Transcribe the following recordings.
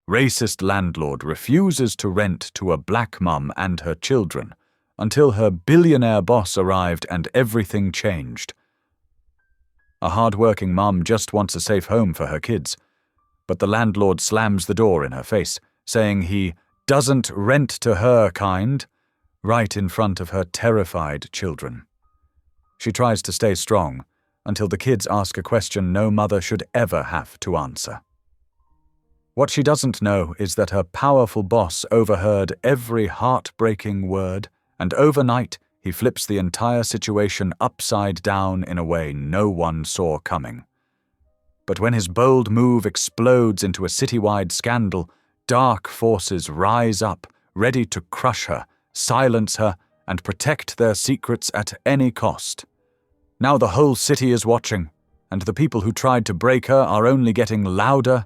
Racist landlord refuses to rent to a black mum and her children until her billionaire boss arrived and everything changed. A hard-working mum just wants a safe home for her kids, but the landlord slams the door in her face, saying he doesn't rent to her kind, right in front of her terrified children. She tries to stay strong until the kids ask a question no mother should ever have to answer. What she doesn't know is that her powerful boss overheard every heartbreaking word, and overnight he flips the entire situation upside down in a way no one saw coming. But when his bold move explodes into a citywide scandal, dark forces rise up, ready to crush her, silence her, and protect their secrets at any cost. Now the whole city is watching, and the people who tried to break her are only getting louder.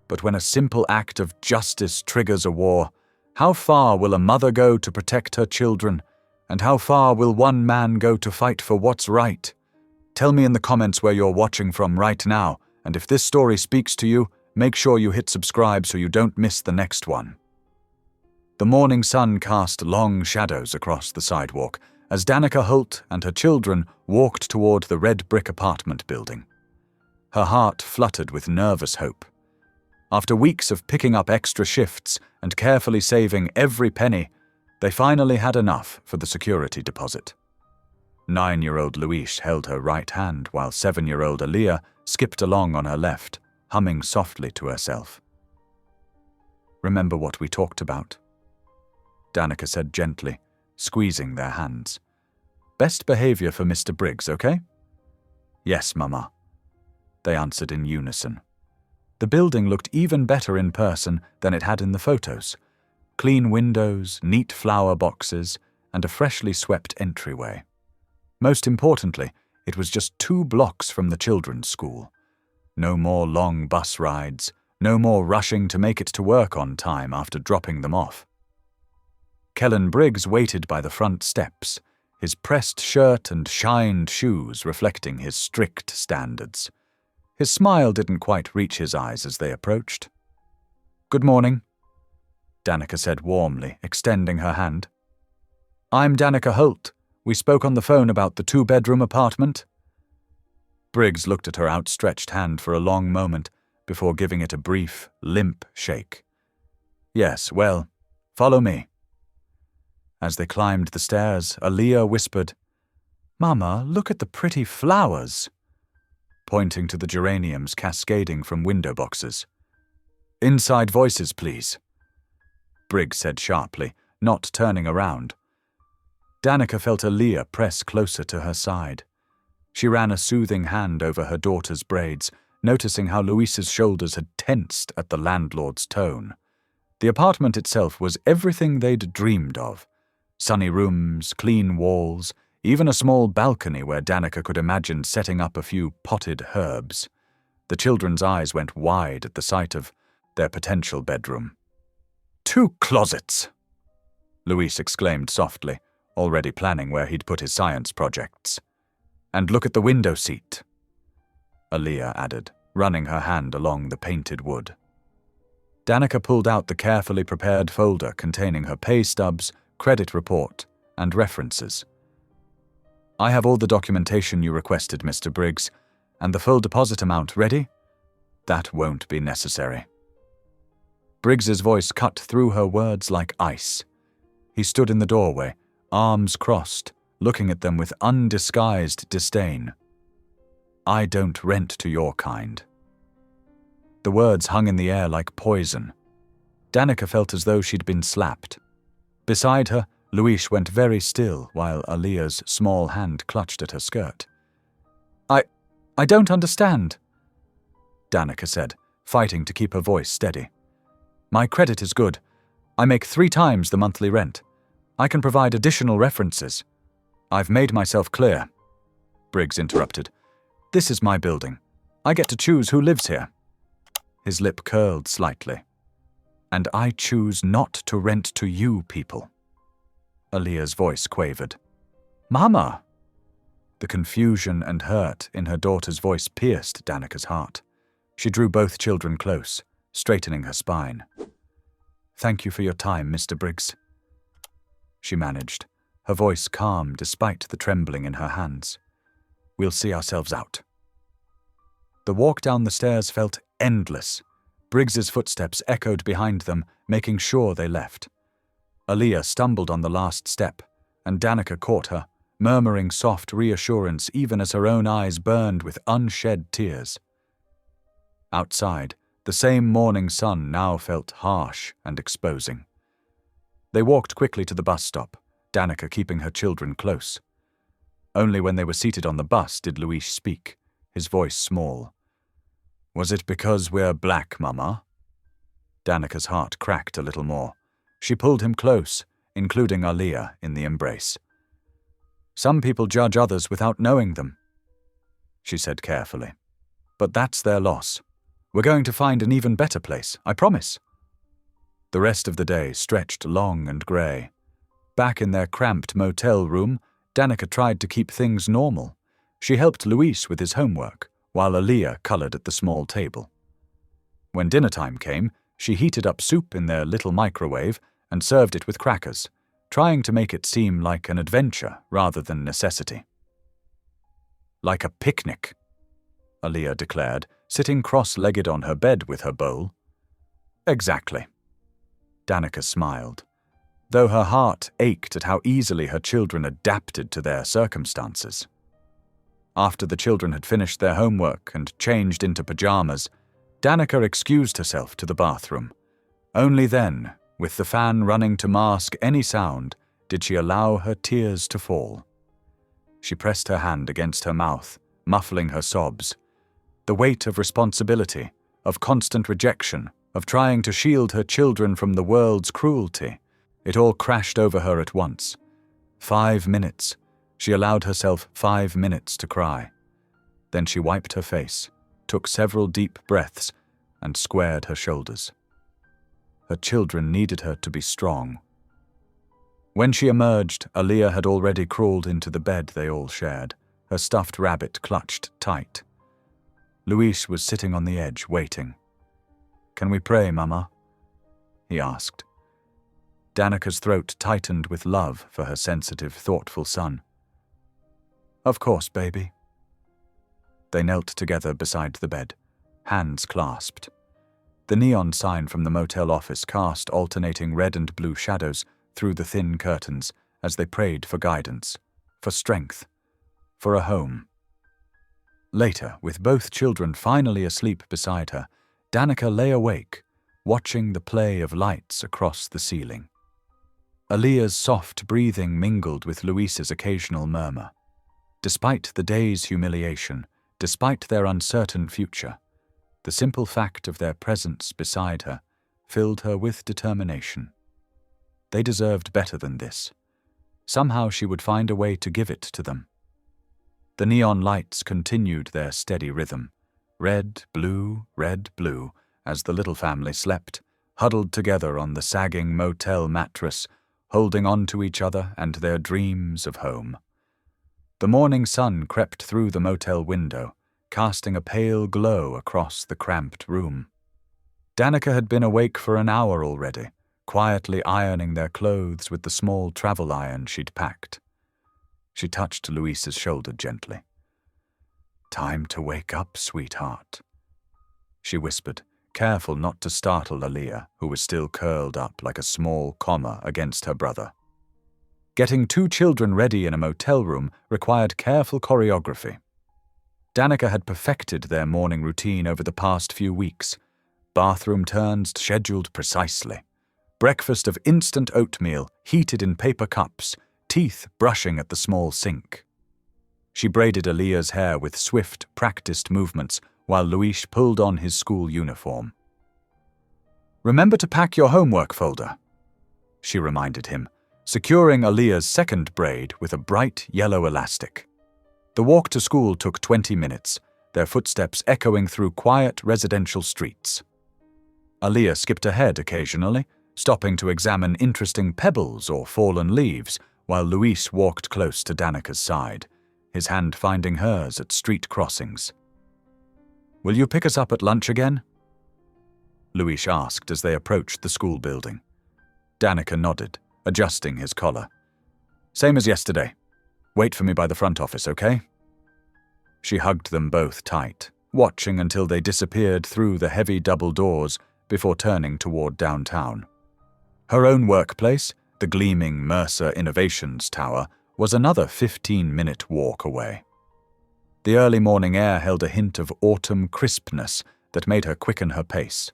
But when a simple act of justice triggers a war, how far will a mother go to protect her children, and how far will one man go to fight for what's right? Tell me in the comments where you're watching from right now, and if this story speaks to you, make sure you hit subscribe so you don't miss the next one. The morning sun cast long shadows across the sidewalk as Danica Holt and her children walked toward the red brick apartment building. Her heart fluttered with nervous hope. After weeks of picking up extra shifts and carefully saving every penny, they finally had enough for the security deposit. 9-year-old Louise held her right hand while 7-year-old Aaliyah skipped along on her left, humming softly to herself. "Remember what we talked about?" Danica said gently, squeezing their hands. "Best behavior for Mr. Briggs, okay?" "Yes, Mama," they answered in unison. The building looked even better in person than it had in the photos. Clean windows, neat flower boxes, and a freshly swept entryway. Most importantly, it was just 2 blocks from the children's school. No more long bus rides, no more rushing to make it to work on time after dropping them off. Kellen Briggs waited by the front steps, his pressed shirt and shined shoes reflecting his strict standards. His smile didn't quite reach his eyes as they approached. "Good morning," Danica said warmly, extending her hand. "I'm Danica Holt. We spoke on the phone about the 2-bedroom apartment." Briggs looked at her outstretched hand for a long moment before giving it a brief, limp shake. "Yes, well, follow me." As they climbed the stairs, Aaliyah whispered, "Mama, look at the pretty flowers," pointing to the geraniums cascading from window boxes. "Inside voices, please," Briggs said sharply, not turning around. Danica felt Aaliyah press closer to her side. She ran a soothing hand over her daughter's braids, noticing how Louise's shoulders had tensed at the landlord's tone. The apartment itself was everything they'd dreamed of. Sunny rooms, clean walls, even a small balcony where Danica could imagine setting up a few potted herbs. The children's eyes went wide at the sight of their potential bedroom. "2 closets!" Louise exclaimed softly, already planning where he'd put his science projects. "And look at the window seat," Aaliyah added, running her hand along the painted wood. Danica pulled out the carefully prepared folder containing her pay stubs, credit report, and references. "I have all the documentation you requested, Mr. Briggs, and the full deposit amount ready?" "That won't be necessary." Briggs's voice cut through her words like ice. He stood in the doorway, arms crossed, looking at them with undisguised disdain. "I don't rent to your kind." The words hung in the air like poison. Danica felt as though she'd been slapped. Beside her, Louise went very still while Aaliyah's small hand clutched at her skirt. I don't understand," Danica said, fighting to keep her voice steady. "My credit is good. I make 3 times the monthly rent. I can provide additional references." "I've made myself clear," Briggs interrupted. "This is my building. I get to choose who lives here." His lip curled slightly. "And I choose not to rent to you people." Aaliyah's voice quavered. "Mama!" The confusion and hurt in her daughter's voice pierced Danica's heart. She drew both children close, straightening her spine. "Thank you for your time, Mr. Briggs," she managed, her voice calm despite the trembling in her hands. "We'll see ourselves out." The walk down the stairs felt endless. Briggs's footsteps echoed behind them, making sure they left. Aaliyah stumbled on the last step, and Danica caught her, murmuring soft reassurance even as her own eyes burned with unshed tears. Outside, the same morning sun now felt harsh and exposing. They walked quickly to the bus stop, Danica keeping her children close. Only when they were seated on the bus did Luis speak, his voice small. "Was it because we're black, Mama?" Danica's heart cracked a little more. She pulled him close, including Aaliyah in the embrace. "Some people judge others without knowing them," she said carefully. "But that's their loss. We're going to find an even better place, I promise." The rest of the day stretched long and grey. Back in their cramped motel room, Danica tried to keep things normal. She helped Luis with his homework, while Aaliyah coloured at the small table. When dinner time came, she heated up soup in their little microwave and served it with crackers, trying to make it seem like an adventure rather than necessity. "Like a picnic," Aaliyah declared, sitting cross-legged on her bed with her bowl. "Exactly." Danica smiled, though her heart ached at how easily her children adapted to their circumstances. After the children had finished their homework and changed into pajamas, Danica excused herself to the bathroom. Only then, with the fan running to mask any sound, did she allow her tears to fall. She pressed her hand against her mouth, muffling her sobs. The weight of responsibility, of constant rejection, of trying to shield her children from the world's cruelty, it all crashed over her at once. 5 minutes. She allowed herself 5 minutes to cry. Then she wiped her face, took several deep breaths, and squared her shoulders. Her children needed her to be strong. When she emerged, Aaliyah had already crawled into the bed they all shared, her stuffed rabbit clutched tight. Luis was sitting on the edge, waiting. "Can we pray, Mama?" he asked. Danica's throat tightened with love for her sensitive, thoughtful son. "Of course, baby." They knelt together beside the bed, hands clasped. The neon sign from the motel office cast alternating red and blue shadows through the thin curtains as they prayed for guidance, for strength, for a home. Later, with both children finally asleep beside her, Danica lay awake, watching the play of lights across the ceiling. Aaliyah's soft breathing mingled with Luis's occasional murmur. Despite the day's humiliation, despite their uncertain future, the simple fact of their presence beside her filled her with determination. They deserved better than this. Somehow she would find a way to give it to them. The neon lights continued their steady rhythm, red, blue, as the little family slept, huddled together on the sagging motel mattress, holding on to each other and their dreams of home. The morning sun crept through the motel window, casting a pale glow across the cramped room. Danica had been awake for an hour already, quietly ironing their clothes with the small travel iron she'd packed. She touched Luis's shoulder gently. "Time to wake up, sweetheart," she whispered, careful not to startle Aaliyah, who was still curled up like a small comma against her brother. Getting 2 children ready in a motel room required careful choreography. Danica had perfected their morning routine over the past few weeks. Bathroom turns scheduled precisely. Breakfast of instant oatmeal heated in paper cups, teeth brushing at the small sink. She braided Aaliyah's hair with swift, practiced movements while Luis pulled on his school uniform. "Remember to pack your homework folder," she reminded him, securing Aaliyah's second braid with a bright yellow elastic. The walk to school took 20 minutes, their footsteps echoing through quiet residential streets. Aaliyah skipped ahead occasionally, stopping to examine interesting pebbles or fallen leaves, while Luis walked close to Danica's side, his hand finding hers at street crossings. "Will you pick us up at lunch again?" Luis asked as they approached the school building. Danica nodded, adjusting his collar. Same as yesterday. Wait for me by the front office, okay? She hugged them both tight, watching until they disappeared through the heavy double doors before turning toward downtown. Her own workplace, the gleaming Mercer Innovations Tower, was another 15-minute walk away. The early morning air held a hint of autumn crispness that made her quicken her pace.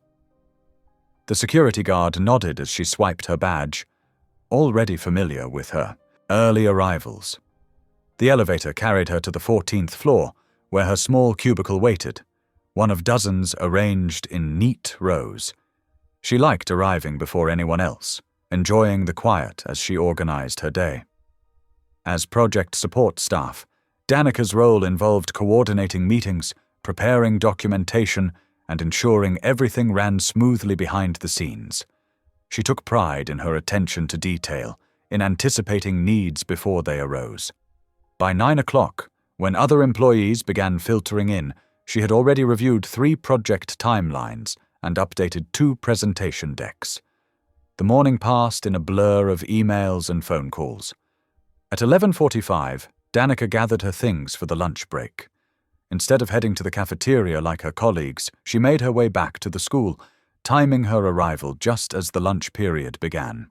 The security guard nodded as she swiped her badge, already familiar with her early arrivals. The elevator carried her to the 14th floor, where her small cubicle waited, one of dozens arranged in neat rows. She liked arriving before anyone else, enjoying the quiet as she organized her day. As project support staff, Danica's role involved coordinating meetings, preparing documentation, and ensuring everything ran smoothly behind the scenes. She took pride in her attention to detail, in anticipating needs before they arose. By 9 o'clock, when other employees began filtering in, she had already reviewed 3 project timelines and updated 2 presentation decks. The morning passed in a blur of emails and phone calls. At 11:45, Danica gathered her things for the lunch break. Instead of heading to the cafeteria like her colleagues, she made her way back to the school, timing her arrival just as the lunch period began.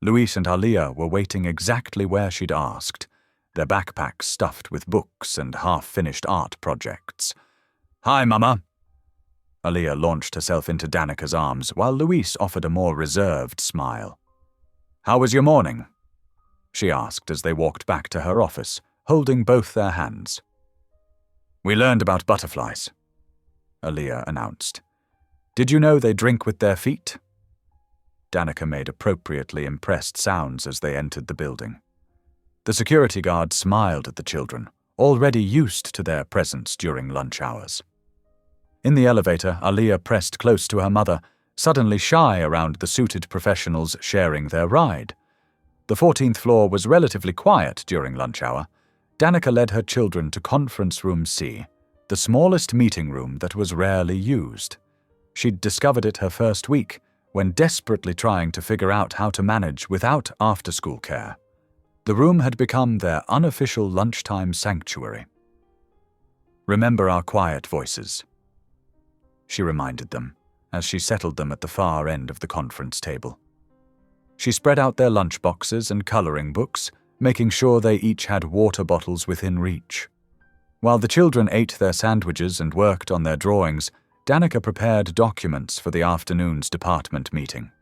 Luis and Aaliyah were waiting exactly where she'd asked, their backpacks stuffed with books and half-finished art projects. "Hi, Mama." Aaliyah launched herself into Danica's arms, while Luis offered a more reserved smile. "How was your morning?" she asked as they walked back to her office, holding both their hands. "We learned about butterflies," Aaliyah announced. "Did you know they drink with their feet?" Danica made appropriately impressed sounds as they entered the building. The security guard smiled at the children, already used to their presence during lunch hours. In the elevator, Aaliyah pressed close to her mother, suddenly shy around the suited professionals sharing their ride. The 14th floor was relatively quiet during lunch hour. Danica led her children to Conference Room C, the smallest meeting room that was rarely used. She'd discovered it her first week, when desperately trying to figure out how to manage without after-school care. The room had become their unofficial lunchtime sanctuary. "Remember our quiet voices," she reminded them, as she settled them at the far end of the conference table. She spread out their lunch boxes and coloring books, making sure they each had water bottles within reach. While the children ate their sandwiches and worked on their drawings, Danica prepared documents for the afternoon's department meeting.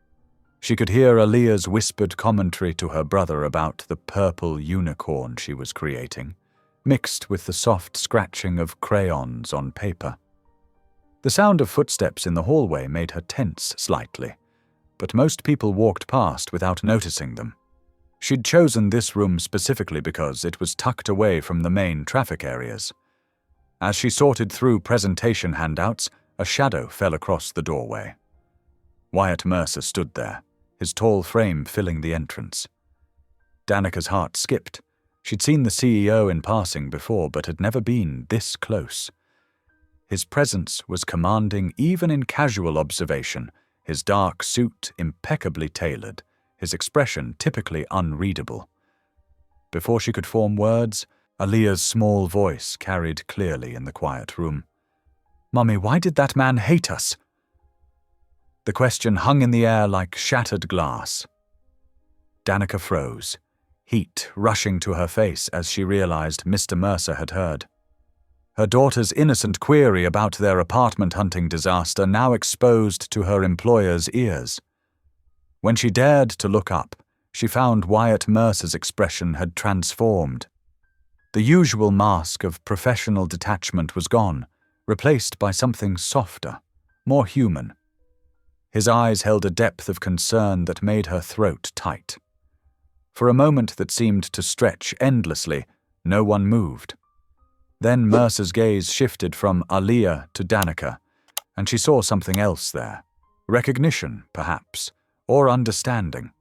She could hear Aaliyah's whispered commentary to her brother about the purple unicorn she was creating, mixed with the soft scratching of crayons on paper. The sound of footsteps in the hallway made her tense slightly, but most people walked past without noticing them. She'd chosen this room specifically because it was tucked away from the main traffic areas. As she sorted through presentation handouts, a shadow fell across the doorway. Wyatt Mercer stood there, his tall frame filling the entrance. Danica's heart skipped. She'd seen the CEO in passing before, but had never been this close. His presence was commanding even in casual observation, his dark suit impeccably tailored, his expression typically unreadable. Before she could form words, Aaliyah's small voice carried clearly in the quiet room. "Mummy, why did that man hate us?" The question hung in the air like shattered glass. Danica froze, heat rushing to her face as she realized Mr. Mercer had heard. Her daughter's innocent query about their apartment hunting disaster now exposed to her employer's ears. When she dared to look up, she found Wyatt Mercer's expression had transformed. The usual mask of professional detachment was gone, replaced by something softer, more human. His eyes held a depth of concern that made her throat tight. For a moment that seemed to stretch endlessly, no one moved. Then Mercer's gaze shifted from Aaliyah to Danica, and she saw something else there. Recognition, perhaps, or understanding.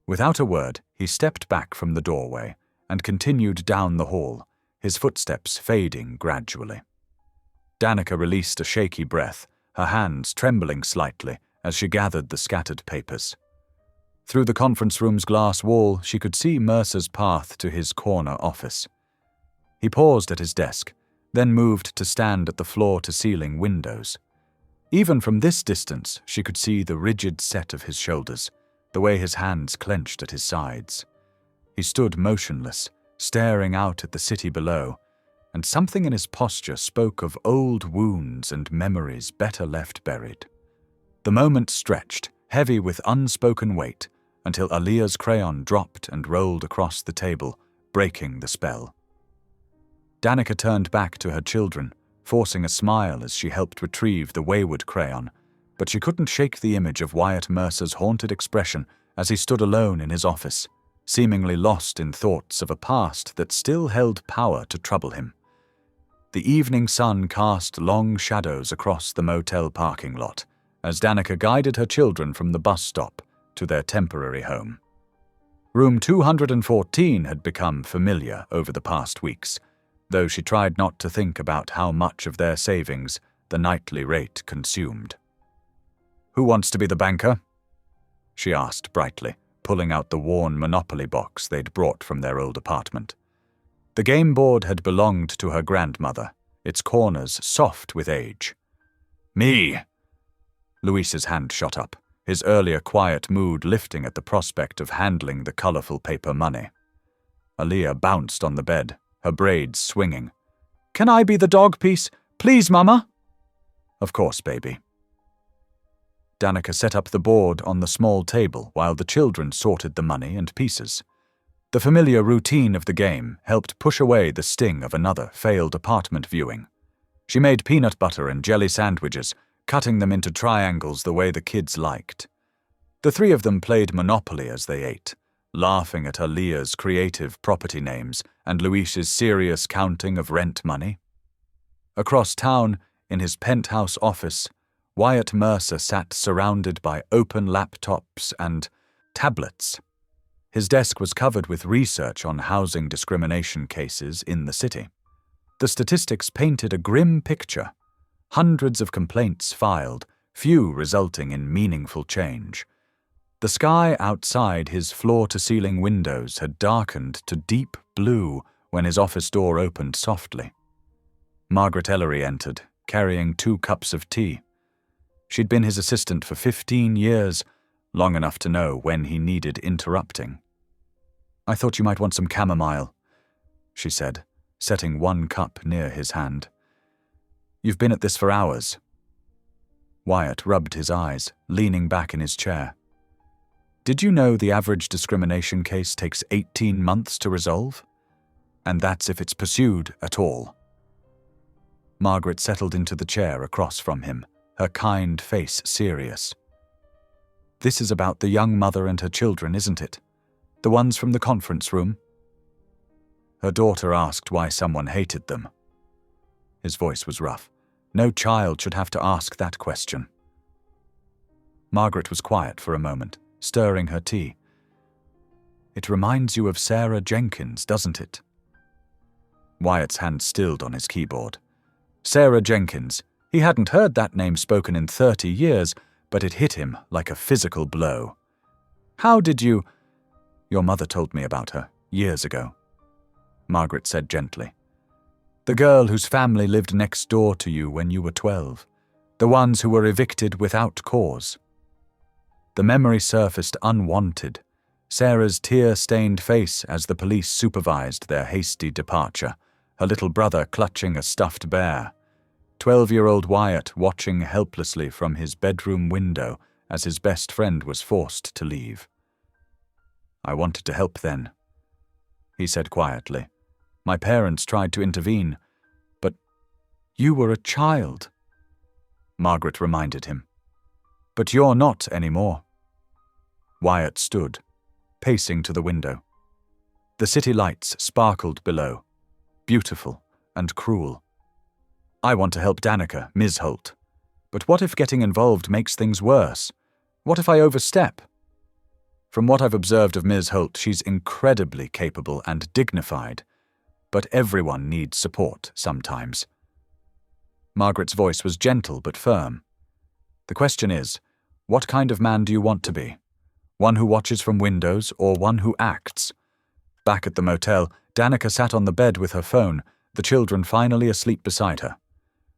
Without a word, he stepped back from the doorway and continued down the hall, his footsteps fading gradually. Danica released a shaky breath, her hands trembling slightly as she gathered the scattered papers. Through the conference room's glass wall, she could see Mercer's path to his corner office. He paused at his desk, then moved to stand at the floor-to-ceiling windows. Even from this distance, she could see the rigid set of his shoulders, the way his hands clenched at his sides. He stood motionless, staring out at the city below, and something in his posture spoke of old wounds and memories better left buried. The moment stretched, heavy with unspoken weight, until Aaliyah's crayon dropped and rolled across the table, breaking the spell. Danica turned back to her children, forcing a smile as she helped retrieve the wayward crayon, but she couldn't shake the image of Wyatt Mercer's haunted expression as he stood alone in his office, seemingly lost in thoughts of a past that still held power to trouble him. The evening sun cast long shadows across the motel parking lot as Danica guided her children from the bus stop to their temporary home. Room 214 had become familiar over the past weeks, though she tried not to think about how much of their savings the nightly rate consumed. "Who wants to be the banker?" she asked brightly, pulling out the worn Monopoly box they'd brought from their old apartment. The game board had belonged to her grandmother, its corners soft with age. "Me!" Luis's hand shot up, his earlier quiet mood lifting at the prospect of handling the colorful paper money. Aaliyah bounced on the bed, her braids swinging. "Can I be the dog piece? Please, Mama?" "Of course, baby." Danica set up the board on the small table while the children sorted the money and pieces. The familiar routine of the game helped push away the sting of another failed apartment viewing. She made peanut butter and jelly sandwiches, cutting them into triangles the way the kids liked. The three of them played Monopoly as they ate, laughing at Aaliyah's creative property names and Luis's serious counting of rent money. Across town, in his penthouse office, Wyatt Mercer sat surrounded by open laptops and tablets. His desk was covered with research on housing discrimination cases in the city. The statistics painted a grim picture. Hundreds of complaints filed, few resulting in meaningful change. The sky outside his floor-to-ceiling windows had darkened to deep blue when his office door opened softly. Margaret Ellery entered, carrying 2 cups of tea. She'd been his assistant for 15 years, long enough to know when he needed interrupting. "I thought you might want some chamomile," she said, setting 1 cup near his hand. "You've been at this for hours." Wyatt rubbed his eyes, leaning back in his chair. "Did you know the average discrimination case takes 18 months to resolve? And that's if it's pursued at all." Margaret settled into the chair across from him, her kind face serious. "This is about the young mother and her children, isn't it? The ones from the conference room?" Her daughter asked why someone hated them. His voice was rough. No child should have to ask that question. Margaret was quiet for a moment, stirring her tea. "It reminds you of Sarah Jenkins, doesn't it?" Wyatt's hand stilled on his keyboard. Sarah Jenkins. He hadn't heard that name spoken in 30 years, but it hit him like a physical blow. "How did you—" "Your mother told me about her, years ago," Margaret said gently. "The girl whose family lived next door to you when you were 12. The ones who were evicted without cause." The memory surfaced unwanted. Sarah's tear-stained face as the police supervised their hasty departure, her little brother clutching a stuffed bear. 12-year-old Wyatt watching helplessly from his bedroom window as his best friend was forced to leave. "I wanted to help then," he said quietly. "My parents tried to intervene, but—" "You were a child," Margaret reminded him. "But you're not anymore." Wyatt stood, pacing to the window. The city lights sparkled below, beautiful and cruel. "I want to help Danica, Ms. Holt. But what if getting involved makes things worse? What if I overstep? From what I've observed of Ms. Holt, she's incredibly capable and dignified, but everyone needs support sometimes." Margaret's voice was gentle but firm. The question is, what kind of man do you want to be? One who watches from windows or one who acts? Back at the motel, Danica sat on the bed with her phone, the children finally asleep beside her.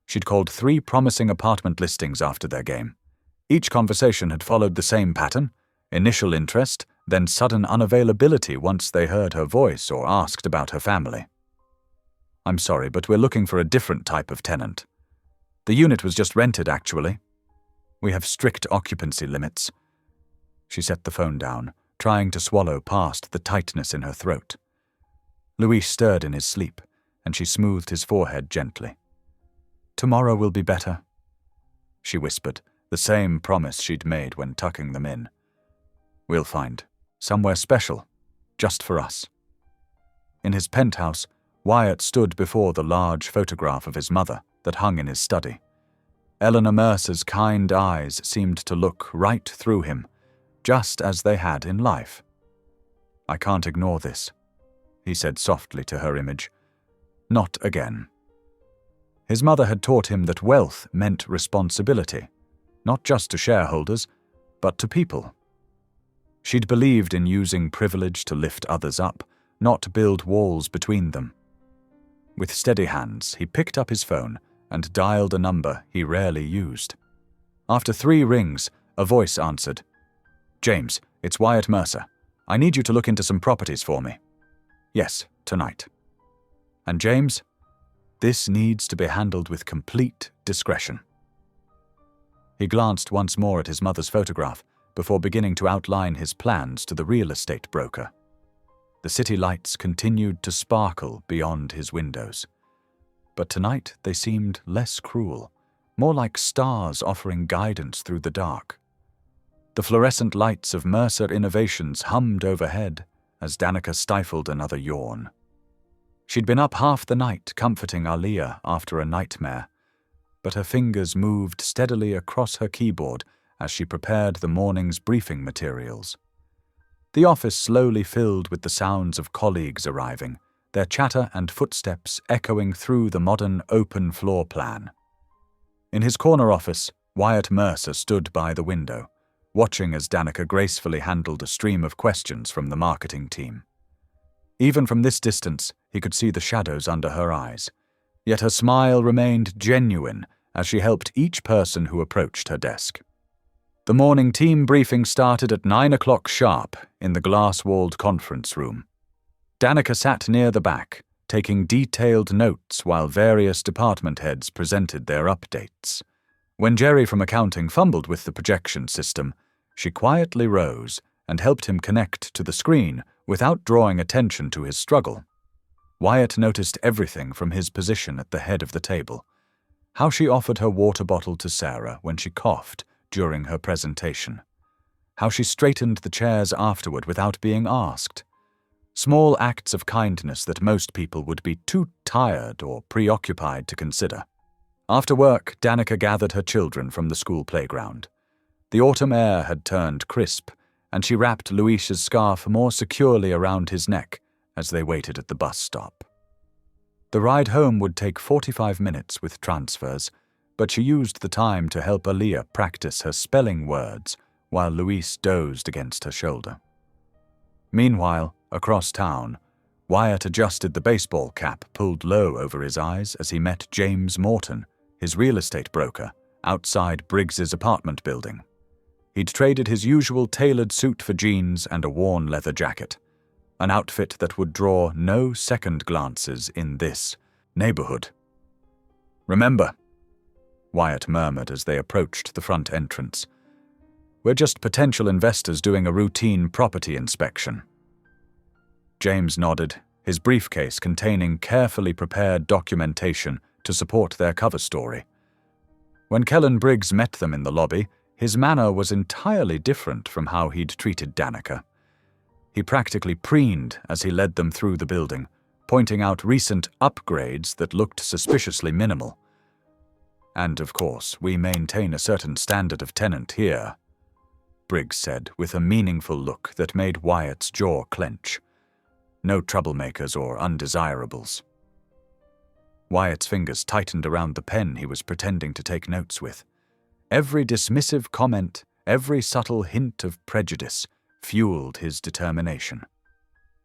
She'd called 3 promising apartment listings after their game. Each conversation had followed the same pattern: initial interest, then sudden unavailability once they heard her voice or asked about her family. "I'm sorry, but we're looking for a different type of tenant. The unit was just rented, actually. We have strict occupancy limits." She set the phone down, trying to swallow past the tightness in her throat. Luis stirred in his sleep, and she smoothed his forehead gently. "Tomorrow will be better," she whispered, the same promise she'd made when tucking them in. "We'll find somewhere special, just for us." In his penthouse, Wyatt stood before the large photograph of his mother that hung in his study. Eleanor Mercer's kind eyes seemed to look right through him, just as they had in life. "I can't ignore this," he said softly to her image. "Not again." His mother had taught him that wealth meant responsibility, not just to shareholders, but to people. She'd believed in using privilege to lift others up, not build walls between them. With steady hands, he picked up his phone and dialed a number he rarely used. After 3 rings, a voice answered. "James, it's Wyatt Mercer. I need you to look into some properties for me." "Yes, tonight." "And James, this needs to be handled with complete discretion." He glanced once more at his mother's photograph before beginning to outline his plans to the real estate broker. The city lights continued to sparkle beyond his windows. But tonight they seemed less cruel, more like stars offering guidance through the dark. The fluorescent lights of Mercer Innovations hummed overhead as Danica stifled another yawn. She'd been up half the night comforting Aaliyah after a nightmare, but her fingers moved steadily across her keyboard as she prepared the morning's briefing materials. The office slowly filled with the sounds of colleagues arriving, their chatter and footsteps echoing through the modern open floor plan. In his corner office, Wyatt Mercer stood by the window, watching as Danica gracefully handled a stream of questions from the marketing team. Even from this distance, he could see the shadows under her eyes, yet her smile remained genuine as she helped each person who approached her desk. The morning team briefing started at 9 o'clock sharp in the glass-walled conference room. Danica sat near the back, taking detailed notes while various department heads presented their updates. When Jerry from accounting fumbled with the projection system, she quietly rose and helped him connect to the screen without drawing attention to his struggle. Wyatt noticed everything from his position at the head of the table. How she offered her water bottle to Sarah when she coughed during her presentation. How she straightened the chairs afterward without being asked. Small acts of kindness that most people would be too tired or preoccupied to consider. After work, Danica gathered her children from the school playground. The autumn air had turned crisp, and she wrapped Luis's scarf more securely around his neck as they waited at the bus stop. The ride home would take 45 minutes with transfers, but she used the time to help Aaliyah practice her spelling words while Luis dozed against her shoulder. Meanwhile, across town, Wyatt adjusted the baseball cap pulled low over his eyes as he met James Morton, his real estate broker, outside Briggs's apartment building. He'd traded his usual tailored suit for jeans and a worn leather jacket, an outfit that would draw no second glances in this neighborhood. "Remember," Wyatt murmured as they approached the front entrance, "we're just potential investors doing a routine property inspection." James nodded, his briefcase containing carefully prepared documentation to support their cover story. When Kellen Briggs met them in the lobby, his manner was entirely different from how he'd treated Danica. He practically preened as he led them through the building, pointing out recent upgrades that looked suspiciously minimal. "And, of course, we maintain a certain standard of tenant here," Briggs said with a meaningful look that made Wyatt's jaw clench. "No troublemakers or undesirables." Wyatt's fingers tightened around the pen he was pretending to take notes with. Every dismissive comment, every subtle hint of prejudice fueled his determination.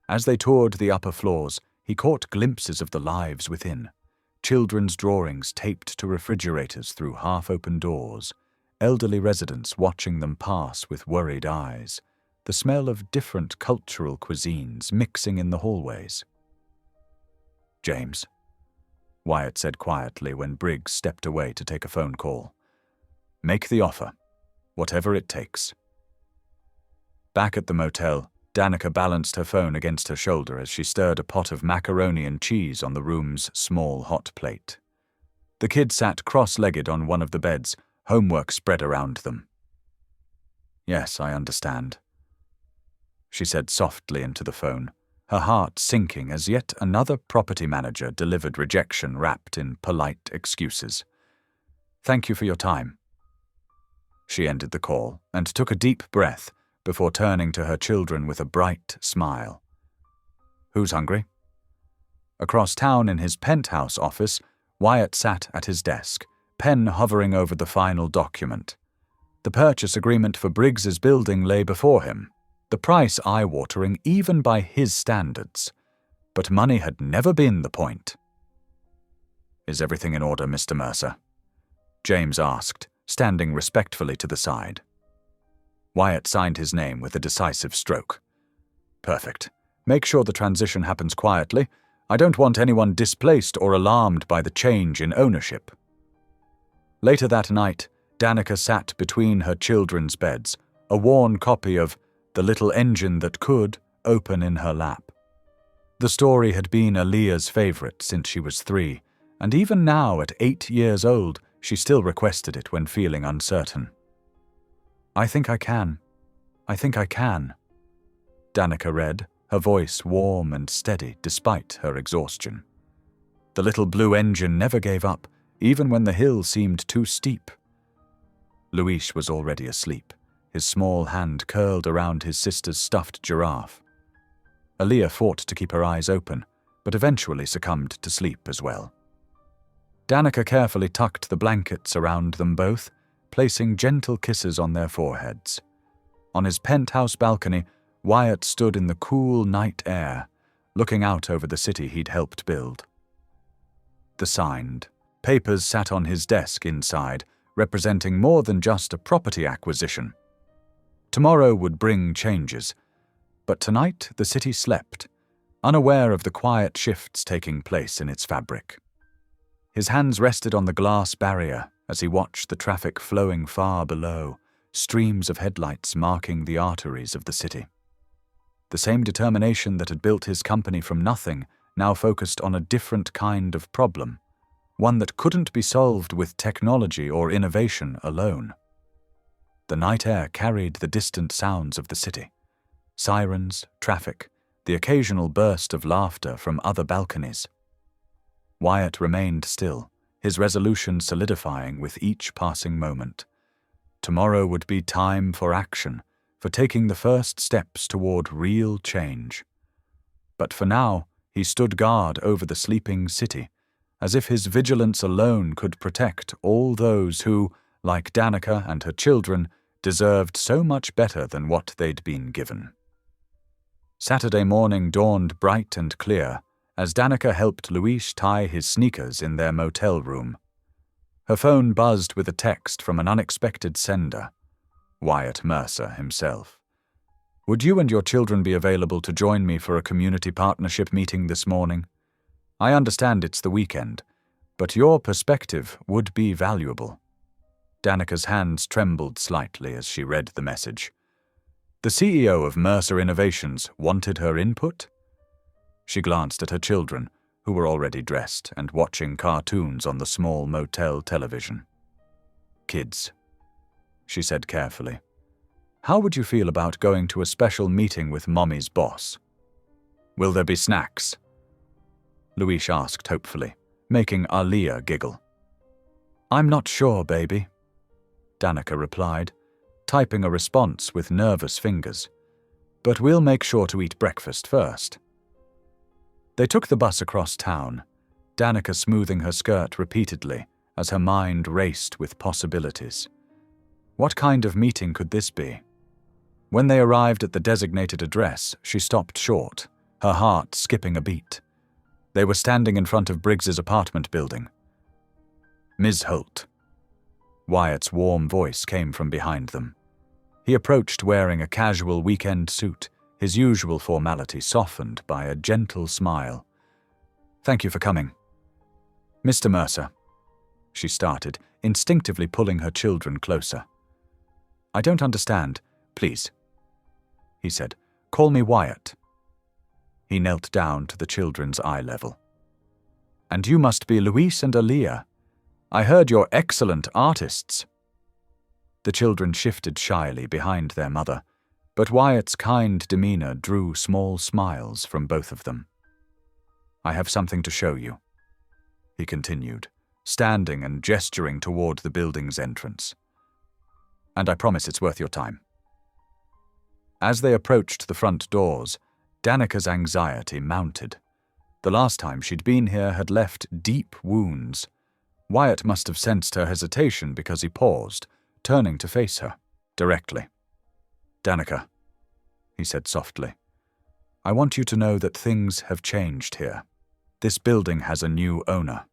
As they toured the upper floors, he caught glimpses of the lives within. Children's drawings taped to refrigerators through half-open doors, elderly residents watching them pass with worried eyes, the smell of different cultural cuisines mixing in the hallways. "James," Wyatt said quietly when Briggs stepped away to take a phone call. "Make the offer, whatever it takes." Back at the motel, Danica balanced her phone against her shoulder as she stirred a pot of macaroni and cheese on the room's small hot plate. The kids sat cross-legged on one of the beds, homework spread around them. "Yes, I understand," she said softly into the phone, her heart sinking as yet another property manager delivered rejection wrapped in polite excuses. "Thank you for your time." She ended the call and took a deep breath before turning to her children with a bright smile. "Who's hungry?" Across town in his penthouse office, Wyatt sat at his desk, pen hovering over the final document. The purchase agreement for Briggs's building lay before him, the price eye-watering even by his standards. But money had never been the point. "Is everything in order, Mr. Mercer?" James asked, standing respectfully to the side. Wyatt signed his name with a decisive stroke. "Perfect. Make sure the transition happens quietly. I don't want anyone displaced or alarmed by the change in ownership." Later that night, Danica sat between her children's beds, a worn copy of The Little Engine That Could open in her lap. The story had been Aaliyah's favorite since she was 3, and even now at 8 years old, she still requested it when feeling uncertain. "I think I can. I think I can," Danica read, her voice warm and steady despite her exhaustion. The little blue engine never gave up, even when the hill seemed too steep. Luis was already asleep, his small hand curled around his sister's stuffed giraffe. Aaliyah fought to keep her eyes open, but eventually succumbed to sleep as well. Danica carefully tucked the blankets around them both, placing gentle kisses on their foreheads. On his penthouse balcony, Wyatt stood in the cool night air, looking out over the city he'd helped build. The signed papers sat on his desk inside, representing more than just a property acquisition. Tomorrow would bring changes, but tonight the city slept, unaware of the quiet shifts taking place in its fabric. His hands rested on the glass barrier as he watched the traffic flowing far below, streams of headlights marking the arteries of the city. The same determination that had built his company from nothing now focused on a different kind of problem, one that couldn't be solved with technology or innovation alone. The night air carried the distant sounds of the city: sirens, traffic, the occasional burst of laughter from other balconies. Wyatt remained still, his resolution solidifying with each passing moment. Tomorrow would be time for action, for taking the first steps toward real change. But for now, he stood guard over the sleeping city, as if his vigilance alone could protect all those who, like Danica and her children, deserved so much better than what they'd been given. Saturday morning dawned bright and clear, as Danica helped Luis tie his sneakers in their motel room. Her phone buzzed with a text from an unexpected sender, Wyatt Mercer himself. "Would you and your children be available to join me for a community partnership meeting this morning? I understand it's the weekend, but your perspective would be valuable." Danica's hands trembled slightly as she read the message. The CEO of Mercer Innovations wanted her input? She glanced at her children, who were already dressed and watching cartoons on the small motel television. "Kids," she said carefully, "how would you feel about going to a special meeting with Mommy's boss? Will there be snacks?" Luis asked hopefully, making Aaliyah giggle. "I'm not sure, baby," Danica replied, typing a response with nervous fingers. "But we'll make sure to eat breakfast first." They took the bus across town, Danica smoothing her skirt repeatedly as her mind raced with possibilities. What kind of meeting could this be? When they arrived at the designated address, she stopped short, her heart skipping a beat. They were standing in front of Briggs's apartment building. "Ms. Holt." Wyatt's warm voice came from behind them. He approached wearing a casual weekend suit, his usual formality softened by a gentle smile. "Thank you for coming." "Mr. Mercer," she started, instinctively pulling her children closer. "I don't understand. Please," he said. "Call me Wyatt." He knelt down to the children's eye level. "And you must be Luis and Aaliyah. I heard you're excellent artists." The children shifted shyly behind their mother, but Wyatt's kind demeanor drew small smiles from both of them. "I have something to show you," he continued, standing and gesturing toward the building's entrance. "And I promise it's worth your time." As they approached the front doors, Danica's anxiety mounted. The last time she'd been here had left deep wounds. Wyatt must have sensed her hesitation because he paused, turning to face her, directly. "Danica," he said softly, "I want you to know that things have changed here. This building has a new owner."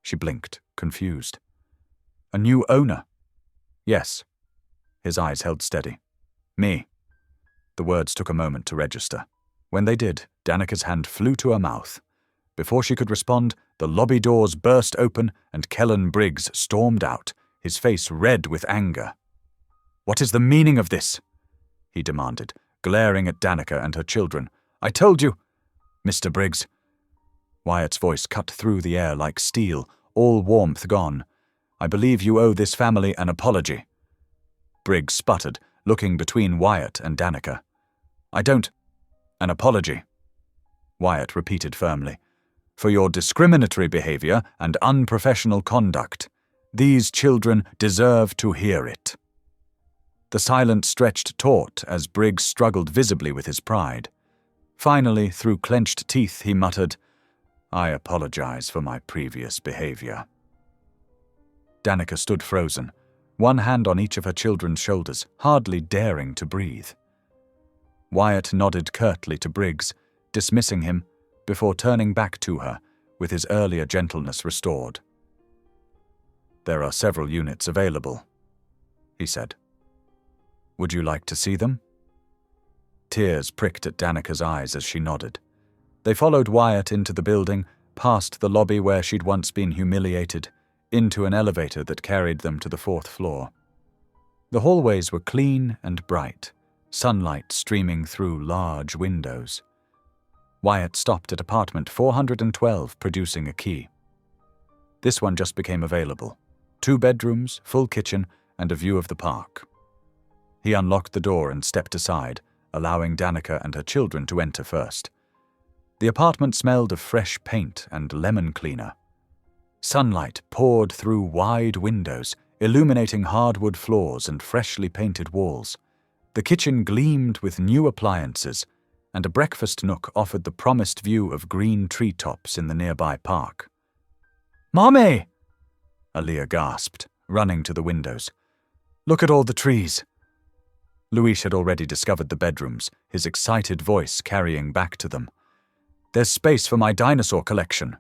She blinked, confused. "A new owner?" "Yes." His eyes held steady. "Me." The words took a moment to register. When they did, Danica's hand flew to her mouth. Before she could respond, the lobby doors burst open and Kellen Briggs stormed out, his face red with anger. "What is the meaning of this?" he demanded, glaring at Danica and her children. "I told you—" "Mr. Briggs." Wyatt's voice cut through the air like steel, all warmth gone. "I believe you owe this family an apology." Briggs sputtered, looking between Wyatt and Danica. "I don't—" "An apology," Wyatt repeated firmly, "for your discriminatory behavior and unprofessional conduct. These children deserve to hear it." The silence stretched taut as Briggs struggled visibly with his pride. Finally, through clenched teeth, he muttered, "I apologize for my previous behavior." Danica stood frozen, one hand on each of her children's shoulders, hardly daring to breathe. Wyatt nodded curtly to Briggs, dismissing him, before turning back to her, with his earlier gentleness restored. "There are several units available," he said. "Would you like to see them?" Tears pricked at Danica's eyes as she nodded. They followed Wyatt into the building, past the lobby where she'd once been humiliated, into an elevator that carried them to the 4th floor. The hallways were clean and bright, sunlight streaming through large windows. Wyatt stopped at apartment 412, producing a key. This one just became available. 2 bedrooms, full kitchen, and a view of the park. He unlocked the door and stepped aside, allowing Danica and her children to enter first. The apartment smelled of fresh paint and lemon cleaner. Sunlight poured through wide windows, illuminating hardwood floors and freshly painted walls. The kitchen gleamed with new appliances, and a breakfast nook offered the promised view of green treetops in the nearby park. "Mommy!" Aaliyah gasped, running to the windows. "Look at all the trees." Luis had already discovered the bedrooms, his excited voice carrying back to them. "There's space for my dinosaur collection."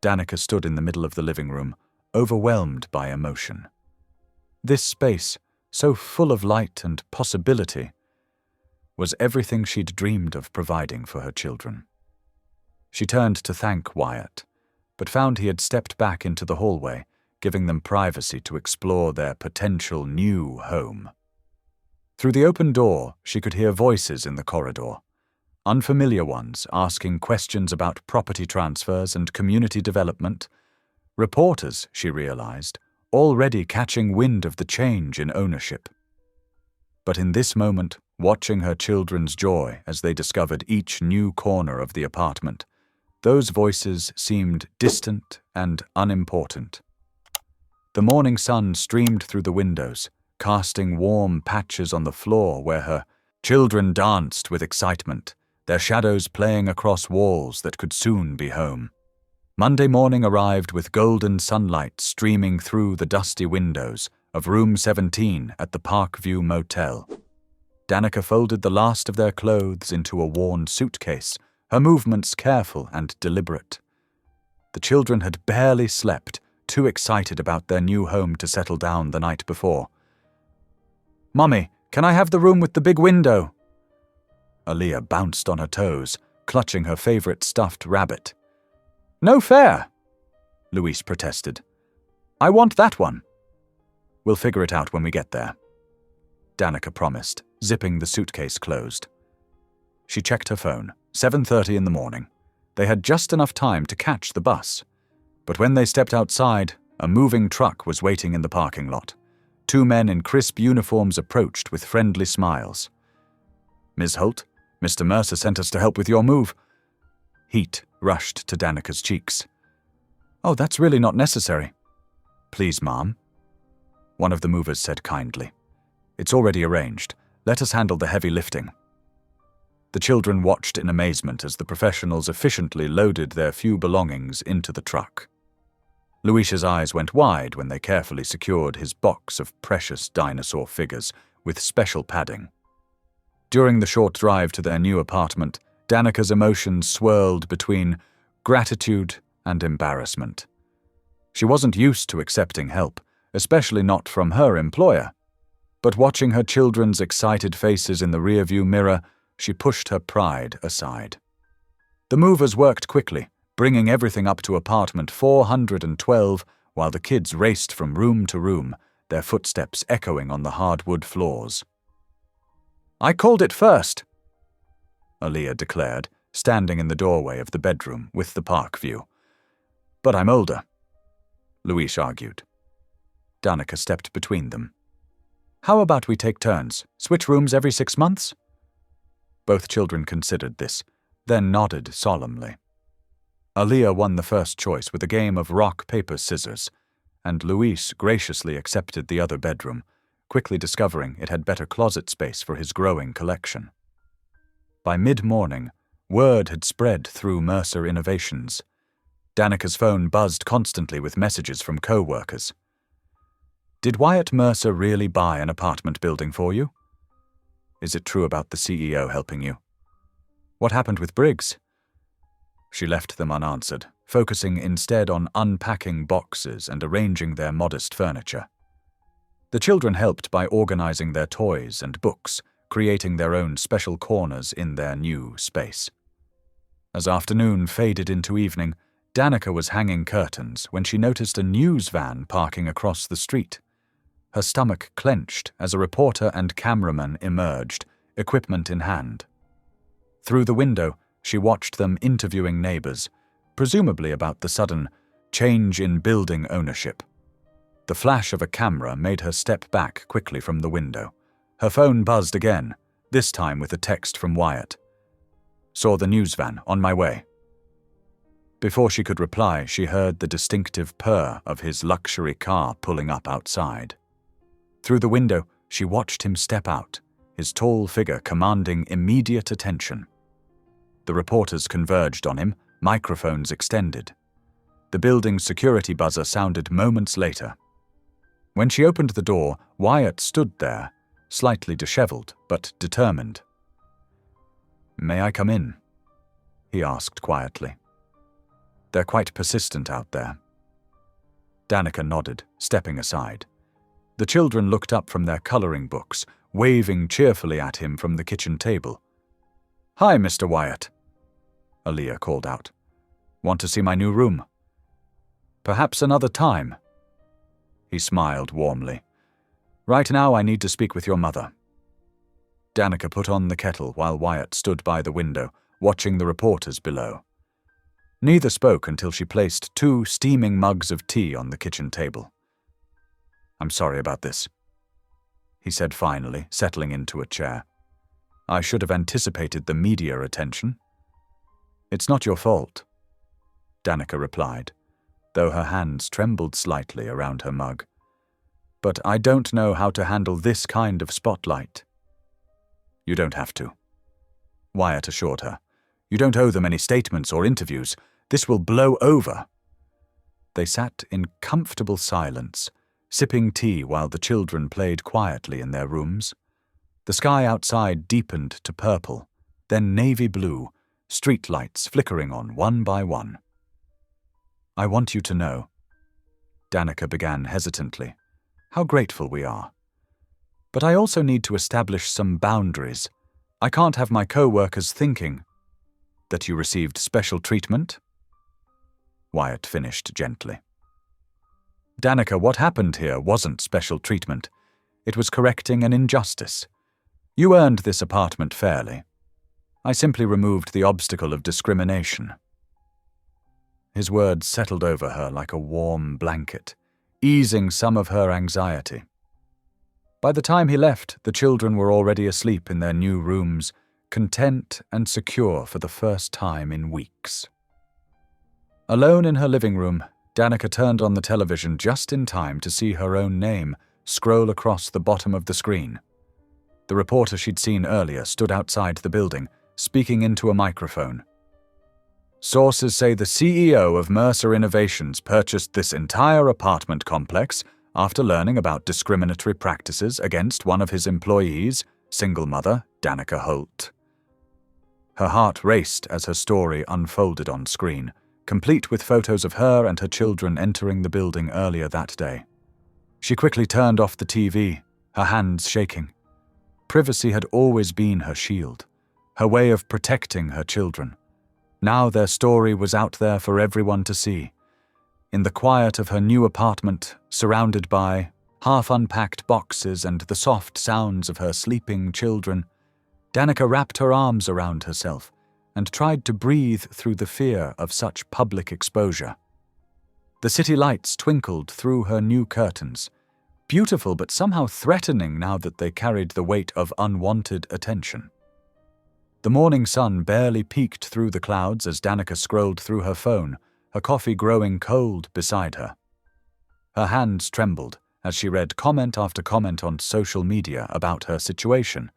Danica stood in the middle of the living room, overwhelmed by emotion. This space, so full of light and possibility, was everything she'd dreamed of providing for her children. She turned to thank Wyatt, but found he had stepped back into the hallway, giving them privacy to explore their potential new home. Through the open door, she could hear voices in the corridor, unfamiliar ones asking questions about property transfers and community development. Reporters, she realized, already catching wind of the change in ownership. But in this moment, watching her children's joy as they discovered each new corner of the apartment, those voices seemed distant and unimportant. The morning sun streamed through the windows, casting warm patches on the floor where her children danced with excitement, their shadows playing across walls that could soon be home. Monday morning arrived with golden sunlight streaming through the dusty windows, of room 17 at the Parkview Motel. Danica folded the last of their clothes into a worn suitcase, her movements careful and deliberate. The children had barely slept, too excited about their new home to settle down the night before. "Mummy, can I have the room with the big window?" Aaliyah bounced on her toes, clutching her favorite stuffed rabbit. "No fair," Louise protested. "I want that one." "We'll figure it out when we get there," Danica promised, zipping the suitcase closed. She checked her phone. 7:30 in the morning. They had just enough time to catch the bus. But when they stepped outside, a moving truck was waiting in the parking lot. Two men in crisp uniforms approached with friendly smiles. "Ms. Holt, Mr. Mercer sent us to help with your move." Heat rushed to Danica's cheeks. "Oh, that's really not necessary." "Please, Ma'am," one of the movers said kindly. "It's already arranged. Let us handle the heavy lifting." The children watched in amazement as the professionals efficiently loaded their few belongings into the truck. Louisa's eyes went wide when they carefully secured his box of precious dinosaur figures with special padding. During the short drive to their new apartment, Danica's emotions swirled between gratitude and embarrassment. She wasn't used to accepting help, especially not from her employer. But watching her children's excited faces in the rearview mirror, she pushed her pride aside. The movers worked quickly, bringing everything up to apartment 412 while the kids raced from room to room, their footsteps echoing on the hardwood floors. "I called it first," Aaliyah declared, standing in the doorway of the bedroom with the park view. "But I'm older," Louise argued. Danica stepped between them. "How about we take turns, switch rooms every 6 months?" Both children considered this, then nodded solemnly. Aaliyah won the first choice with a game of rock, paper, scissors, and Louise graciously accepted the other bedroom, quickly discovering it had better closet space for his growing collection. By mid-morning, word had spread through Mercer Innovations. Danica's phone buzzed constantly with messages from co-workers. "Did Wyatt Mercer really buy an apartment building for you? Is it true about the CEO helping you? What happened with Briggs?" She left them unanswered, focusing instead on unpacking boxes and arranging their modest furniture. The children helped by organizing their toys and books, creating their own special corners in their new space. As afternoon faded into evening, Danica was hanging curtains when she noticed a news van parking across the street. Her stomach clenched as a reporter and cameraman emerged, equipment in hand. Through the window, she watched them interviewing neighbors, presumably about the sudden change in building ownership. The flash of a camera made her step back quickly from the window. Her phone buzzed again, this time with a text from Wyatt. "Saw the news van, on my way." Before she could reply, she heard the distinctive purr of his luxury car pulling up outside. Through the window, she watched him step out, his tall figure commanding immediate attention. The reporters converged on him, microphones extended. The building's security buzzer sounded moments later. When she opened the door, Wyatt stood there, slightly disheveled but determined. "May I come in?" he asked quietly. "They're quite persistent out there." Danica nodded, stepping aside. The children looked up from their coloring books, waving cheerfully at him from the kitchen table. "Hi, Mr. Wyatt," Aaliyah called out. "Want to see my new room?" "Perhaps another time." He smiled warmly. "Right now I need to speak with your mother." Danica put on the kettle while Wyatt stood by the window, watching the reporters below. Neither spoke until she placed 2 steaming mugs of tea on the kitchen table. "I'm sorry about this," he said finally, settling into a chair. "I should have anticipated the media attention." "It's not your fault," Danica replied, though her hands trembled slightly around her mug. "But I don't know how to handle this kind of spotlight." "You don't have to," Wyatt assured her. "You don't owe them any statements or interviews. This will blow over." They sat in comfortable silence, sipping tea while the children played quietly in their rooms. The sky outside deepened to purple, then navy blue, streetlights flickering on one by one. "I want you to know," Danica began hesitantly, "how grateful we are. But I also need to establish some boundaries. I can't have my co-workers thinking that you received special treatment." Wyatt finished gently. "Danica, what happened here wasn't special treatment. It was correcting an injustice. You earned this apartment fairly. I simply removed the obstacle of discrimination." His words settled over her like a warm blanket, easing some of her anxiety. By the time he left, the children were already asleep in their new rooms, content and secure for the first time in weeks. Alone in her living room, Danica turned on the television just in time to see her own name scroll across the bottom of the screen. The reporter she'd seen earlier stood outside the building, speaking into a microphone. "Sources say the CEO of Mercer Innovations purchased this entire apartment complex after learning about discriminatory practices against one of his employees, single mother Danica Holt." Her heart raced as her story unfolded on screen, complete with photos of her and her children entering the building earlier that day. She quickly turned off the TV, her hands shaking. Privacy had always been her shield, her way of protecting her children. Now their story was out there for everyone to see. In the quiet of her new apartment, surrounded by half-unpacked boxes and the soft sounds of her sleeping children, Danica wrapped her arms around herself and tried to breathe through the fear of such public exposure. The city lights twinkled through her new curtains, beautiful but somehow threatening now that they carried the weight of unwanted attention. The morning sun barely peeked through the clouds as Danica scrolled through her phone, her coffee growing cold beside her. Her hands trembled as she read comment after comment on social media about her situation.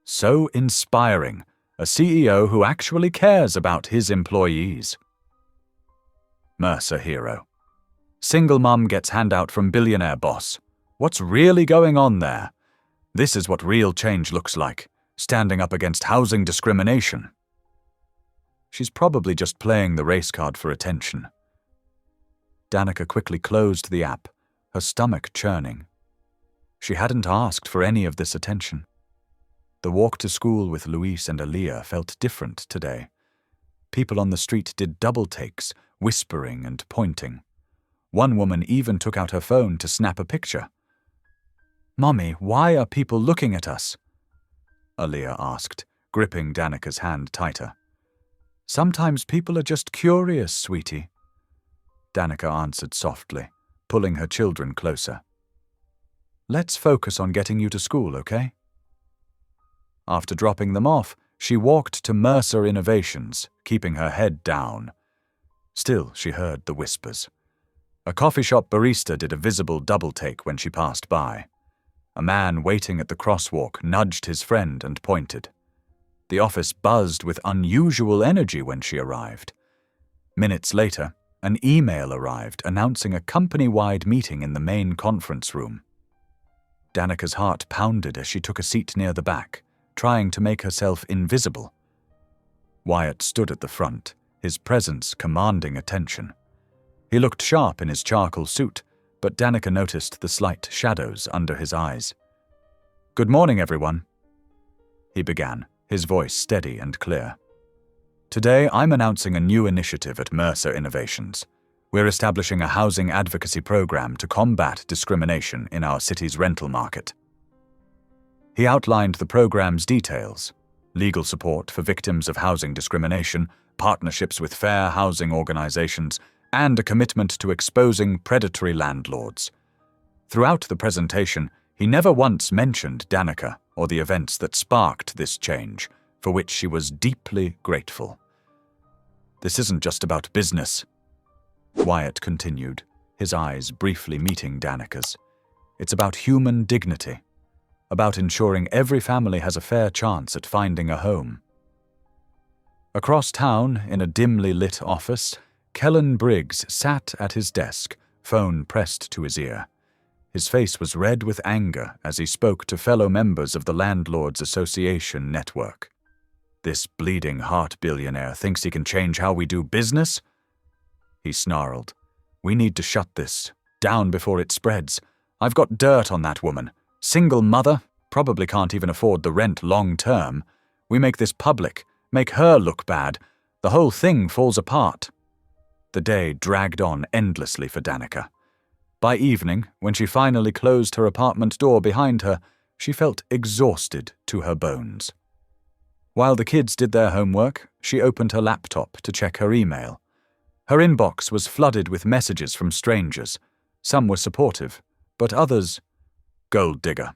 So inspiring, a CEO who actually cares about his employees. Mercer hero. Single mum gets handout from billionaire boss. What's really going on there? This is what real change looks like, standing up against housing discrimination. She's probably just playing the race card for attention. Danica quickly closed the app, her stomach churning. She hadn't asked for any of this attention. The walk to school with Luis and Aaliyah felt different today. People on the street did double takes, whispering and pointing. One woman even took out her phone to snap a picture. "Mommy, why are people looking at us?" Aaliyah asked, gripping Danica's hand tighter. "Sometimes people are just curious, sweetie," Danica answered softly, pulling her children closer. "Let's focus on getting you to school, okay?" After dropping them off, she walked to Mercer Innovations, keeping her head down. Still, she heard the whispers. A coffee shop barista did a visible double-take when she passed by. A man waiting at the crosswalk nudged his friend and pointed. The office buzzed with unusual energy when she arrived. Minutes later, an email arrived announcing a company-wide meeting in the main conference room. Danica's heart pounded as she took a seat near the back, trying to make herself invisible. Wyatt stood at the front, his presence commanding attention. He looked sharp in his charcoal suit, but Danica noticed the slight shadows under his eyes. "Good morning, everyone," he began, his voice steady and clear. "Today I'm announcing a new initiative at Mercer Innovations. We're establishing a housing advocacy program to combat discrimination in our city's rental market." He outlined the program's details: legal support for victims of housing discrimination, partnerships with fair housing organizations, and a commitment to exposing predatory landlords. Throughout the presentation, he never once mentioned Danica or the events that sparked this change, for which she was deeply grateful. "This isn't just about business," Wyatt continued, his eyes briefly meeting Danica's. "It's about human dignity, about ensuring every family has a fair chance at finding a home." Across town, in a dimly lit office, Kellen Briggs sat at his desk, phone pressed to his ear. His face was red with anger as he spoke to fellow members of the Landlords Association network. "This bleeding heart billionaire thinks he can change how we do business?" He snarled. "We need to shut this down before it spreads. I've got dirt on that woman. Single mother, probably can't even afford the rent long term. We make this public, make her look bad. The whole thing falls apart." The day dragged on endlessly for Danica. By evening, when she finally closed her apartment door behind her, she felt exhausted to her bones. While the kids did their homework, she opened her laptop to check her email. Her inbox was flooded with messages from strangers. Some were supportive, but others, "Gold digger,"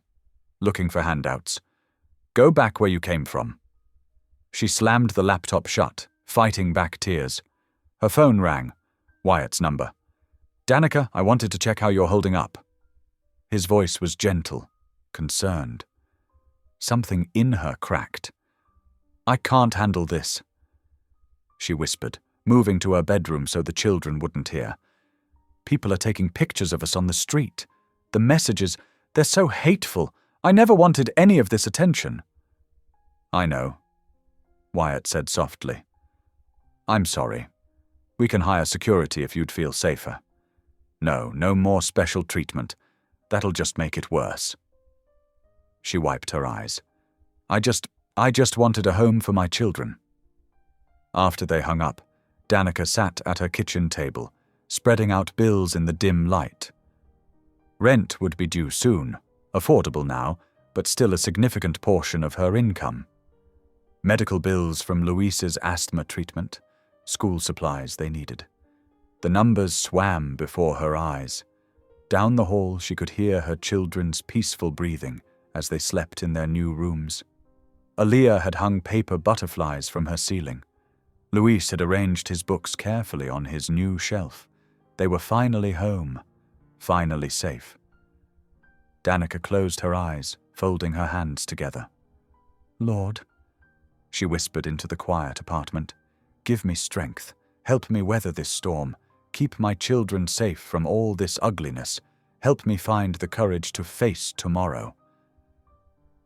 looking for handouts. "Go back where you came from." She slammed the laptop shut, fighting back tears. Her phone rang. Wyatt's number. "Danica, I wanted to check how you're holding up." His voice was gentle, concerned. Something in her cracked. "I can't handle this," she whispered, moving to her bedroom so the children wouldn't hear. "People are taking pictures of us on the street. The messages, they're so hateful. I never wanted any of this attention." "I know," Wyatt said softly. "I'm sorry. We can hire security if you'd feel safer. No more special treatment. That'll just make it worse." She wiped her eyes. I just wanted a home for my children." After they hung up, Danica sat at her kitchen table, spreading out bills in the dim light. Rent would be due soon, affordable now, but still a significant portion of her income. Medical bills from Luis's asthma treatment, school supplies they needed. The numbers swam before her eyes. Down the hall she could hear her children's peaceful breathing as they slept in their new rooms. Aaliyah had hung paper butterflies from her ceiling. Luis had arranged his books carefully on his new shelf. They were finally home, finally safe. Danica closed her eyes, folding her hands together. "Lord," she whispered into the quiet apartment, "give me strength. Help me weather this storm. Keep my children safe from all this ugliness. Help me find the courage to face tomorrow."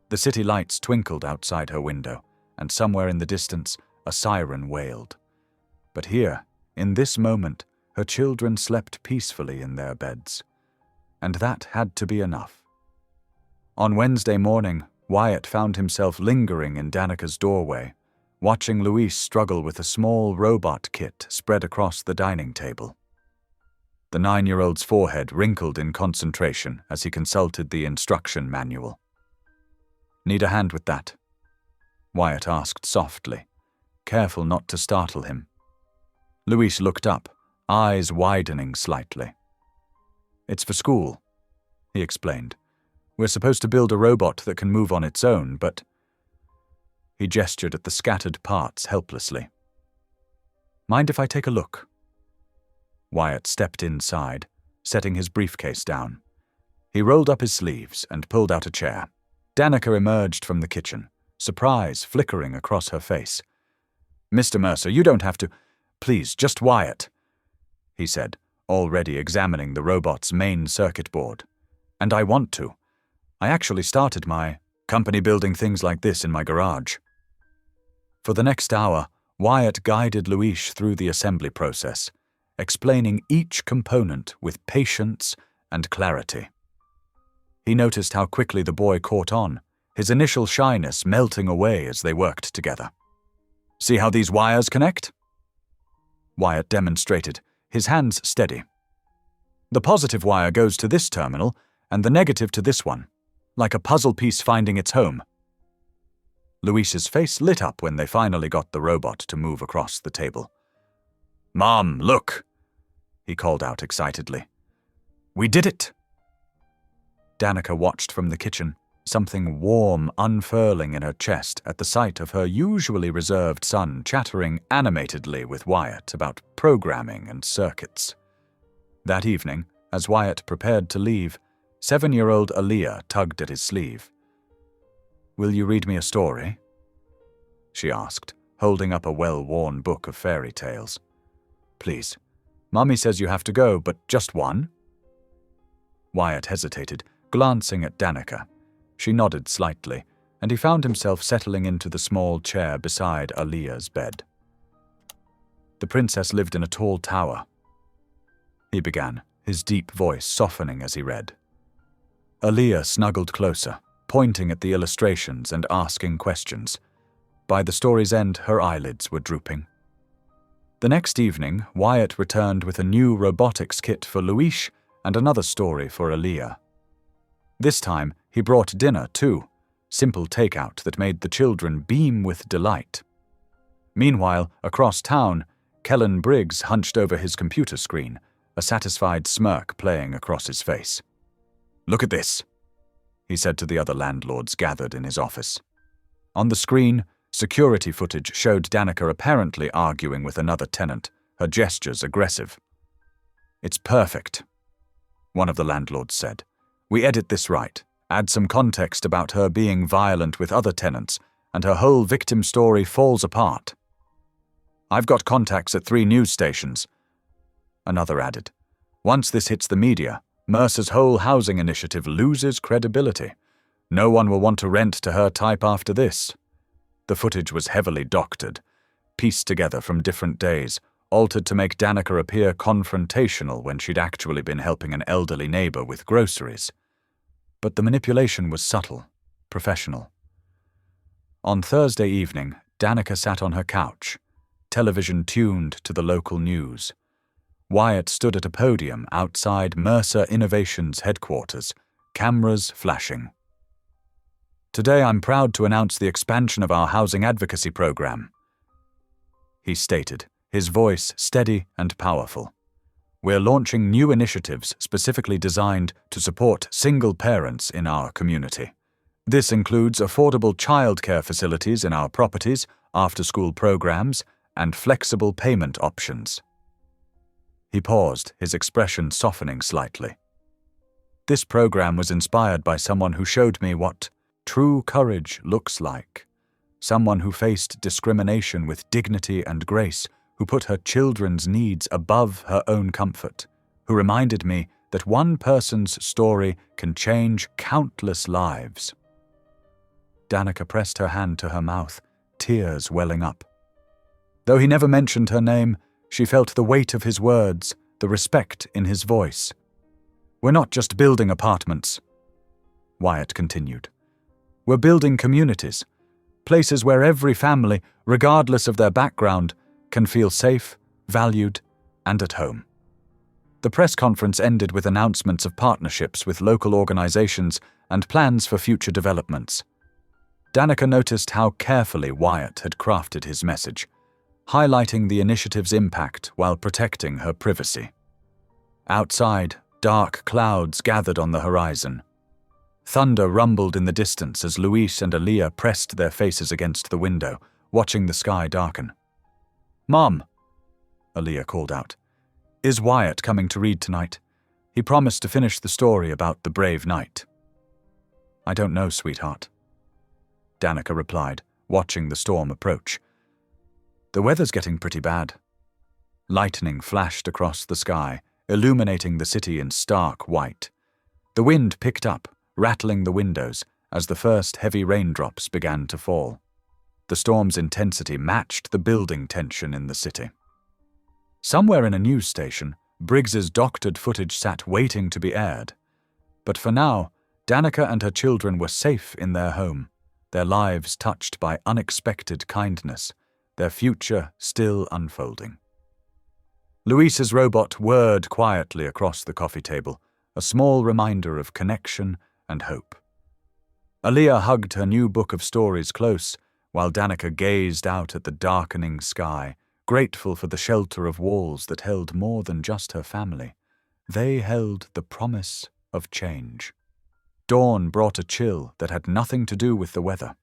The city lights twinkled outside her window, and somewhere in the distance, a siren wailed. But here, in this moment, her children slept peacefully in their beds. And that had to be enough. On Wednesday morning, Wyatt found himself lingering in Danica's doorway, watching Luis struggle with a small robot kit spread across the dining table. The 9-year-old's forehead wrinkled in concentration as he consulted the instruction manual. "Need a hand with that?" Wyatt asked softly, careful not to startle him. Luis looked up, eyes widening slightly. "It's for school," he explained. "We're supposed to build a robot that can move on its own, but—" He gestured at the scattered parts helplessly. "Mind if I take a look?" Wyatt stepped inside, setting his briefcase down. He rolled up his sleeves and pulled out a chair. Danica emerged from the kitchen, surprise flickering across her face. "Mr. Mercer, you don't have to— Please, just Wyatt," he said, already examining the robot's main circuit board. "And I want to. I actually started my company building things like this in my garage." For the next hour, Wyatt guided Luis through the assembly process, explaining each component with patience and clarity. He noticed how quickly the boy caught on, his initial shyness melting away as they worked together. "See how these wires connect?" Wyatt demonstrated, his hands steady. "The positive wire goes to this terminal and the negative to this one, like a puzzle piece finding its home." Luis's face lit up when they finally got the robot to move across the table. "Mom, look!" he called out excitedly. "We did it!" Danica watched from the kitchen, something warm unfurling in her chest at the sight of her usually reserved son chattering animatedly with Wyatt about programming and circuits. That evening, as Wyatt prepared to leave, 7-year-old Aaliyah tugged at his sleeve. "Will you read me a story?" she asked, holding up a well-worn book of fairy tales. "Please. Mommy says you have to go, but just one?" Wyatt hesitated, glancing at Danica. She nodded slightly, and he found himself settling into the small chair beside Aaliyah's bed. The princess lived in a tall tower, he began, his deep voice softening as he read. Aaliyah snuggled closer, pointing at the illustrations and asking questions. By the story's end, her eyelids were drooping. The next evening, Wyatt returned with a new robotics kit for Luis and another story for Aaliyah. This time, he brought dinner too, simple takeout that made the children beam with delight. Meanwhile, across town, Kellen Briggs hunched over his computer screen, a satisfied smirk playing across his face. "Look at this," he said to the other landlords gathered in his office. On the screen, security footage showed Danica apparently arguing with another tenant, her gestures aggressive. "It's perfect," one of the landlords said. "We edit this right, add some context about her being violent with other tenants, and her whole victim story falls apart. I've got contacts at 3 news stations," another added. "Once this hits the media, Mercer's whole housing initiative loses credibility. No one will want to rent to her type after this." The footage was heavily doctored, pieced together from different days, altered to make Danica appear confrontational when she'd actually been helping an elderly neighbor with groceries. But the manipulation was subtle, professional. On Thursday evening, Danica sat on her couch, television tuned to the local news. Wyatt stood at a podium outside Mercer Innovations headquarters, cameras flashing. "Today I'm proud to announce the expansion of our housing advocacy program," he stated, his voice steady and powerful. "We're launching new initiatives specifically designed to support single parents in our community. This includes affordable childcare facilities in our properties, after-school programs, and flexible payment options." He paused, his expression softening slightly. "This program was inspired by someone who showed me what true courage looks like. Someone who faced discrimination with dignity and grace, who put her children's needs above her own comfort, who reminded me that one person's story can change countless lives." Danica pressed her hand to her mouth, tears welling up. Though he never mentioned her name, she felt the weight of his words, the respect in his voice. "We're not just building apartments," Wyatt continued. "We're building communities, places where every family, regardless of their background, can feel safe, valued, and at home." The press conference ended with announcements of partnerships with local organizations and plans for future developments. Danica noticed how carefully Wyatt had crafted his message, highlighting the initiative's impact while protecting her privacy. Outside, dark clouds gathered on the horizon. Thunder rumbled in the distance as Luis and Aaliyah pressed their faces against the window, watching the sky darken. "Mom," Aaliyah called out, "is Wyatt coming to read tonight? He promised to finish the story about the brave knight." "I don't know, sweetheart," Danica replied, watching the storm approach. "The weather's getting pretty bad." Lightning flashed across the sky, illuminating the city in stark white. The wind picked up, rattling the windows as the first heavy raindrops began to fall. The storm's intensity matched the building tension in the city. Somewhere in a news station, Briggs's doctored footage sat waiting to be aired. But for now, Danica and her children were safe in their home, their lives touched by unexpected kindness, their future still unfolding. Luis's robot whirred quietly across the coffee table, a small reminder of connection and hope. Aaliyah hugged her new book of stories close, while Danica gazed out at the darkening sky, grateful for the shelter of walls that held more than just her family. They held the promise of change. Dawn brought a chill that had nothing to do with the weather.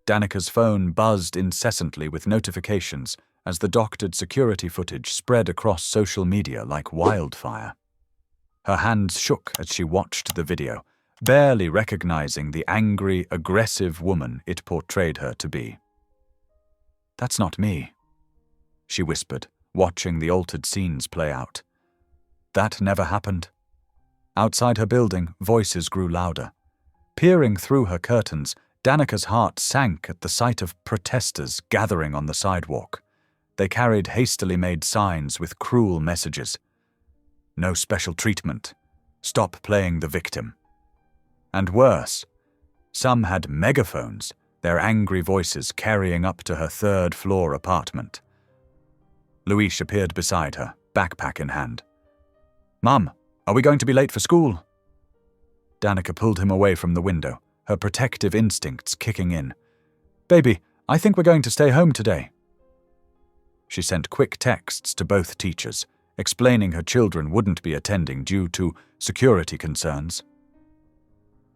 Danica's phone buzzed incessantly with notifications as the doctored security footage spread across social media like wildfire. Her hands shook as she watched the video, barely recognizing the angry, aggressive woman it portrayed her to be. "That's not me," she whispered, watching the altered scenes play out. "That never happened." Outside her building, voices grew louder. Peering through her curtains, Danica's heart sank at the sight of protesters gathering on the sidewalk. They carried hastily made signs with cruel messages. No special treatment. Stop playing the victim. And worse, some had megaphones, their angry voices carrying up to her third-floor apartment. Louise appeared beside her, backpack in hand. "Mum, are we going to be late for school?" Danica pulled him away from the window, her protective instincts kicking in. "Baby, I think we're going to stay home today." She sent quick texts to both teachers, explaining her children wouldn't be attending due to security concerns.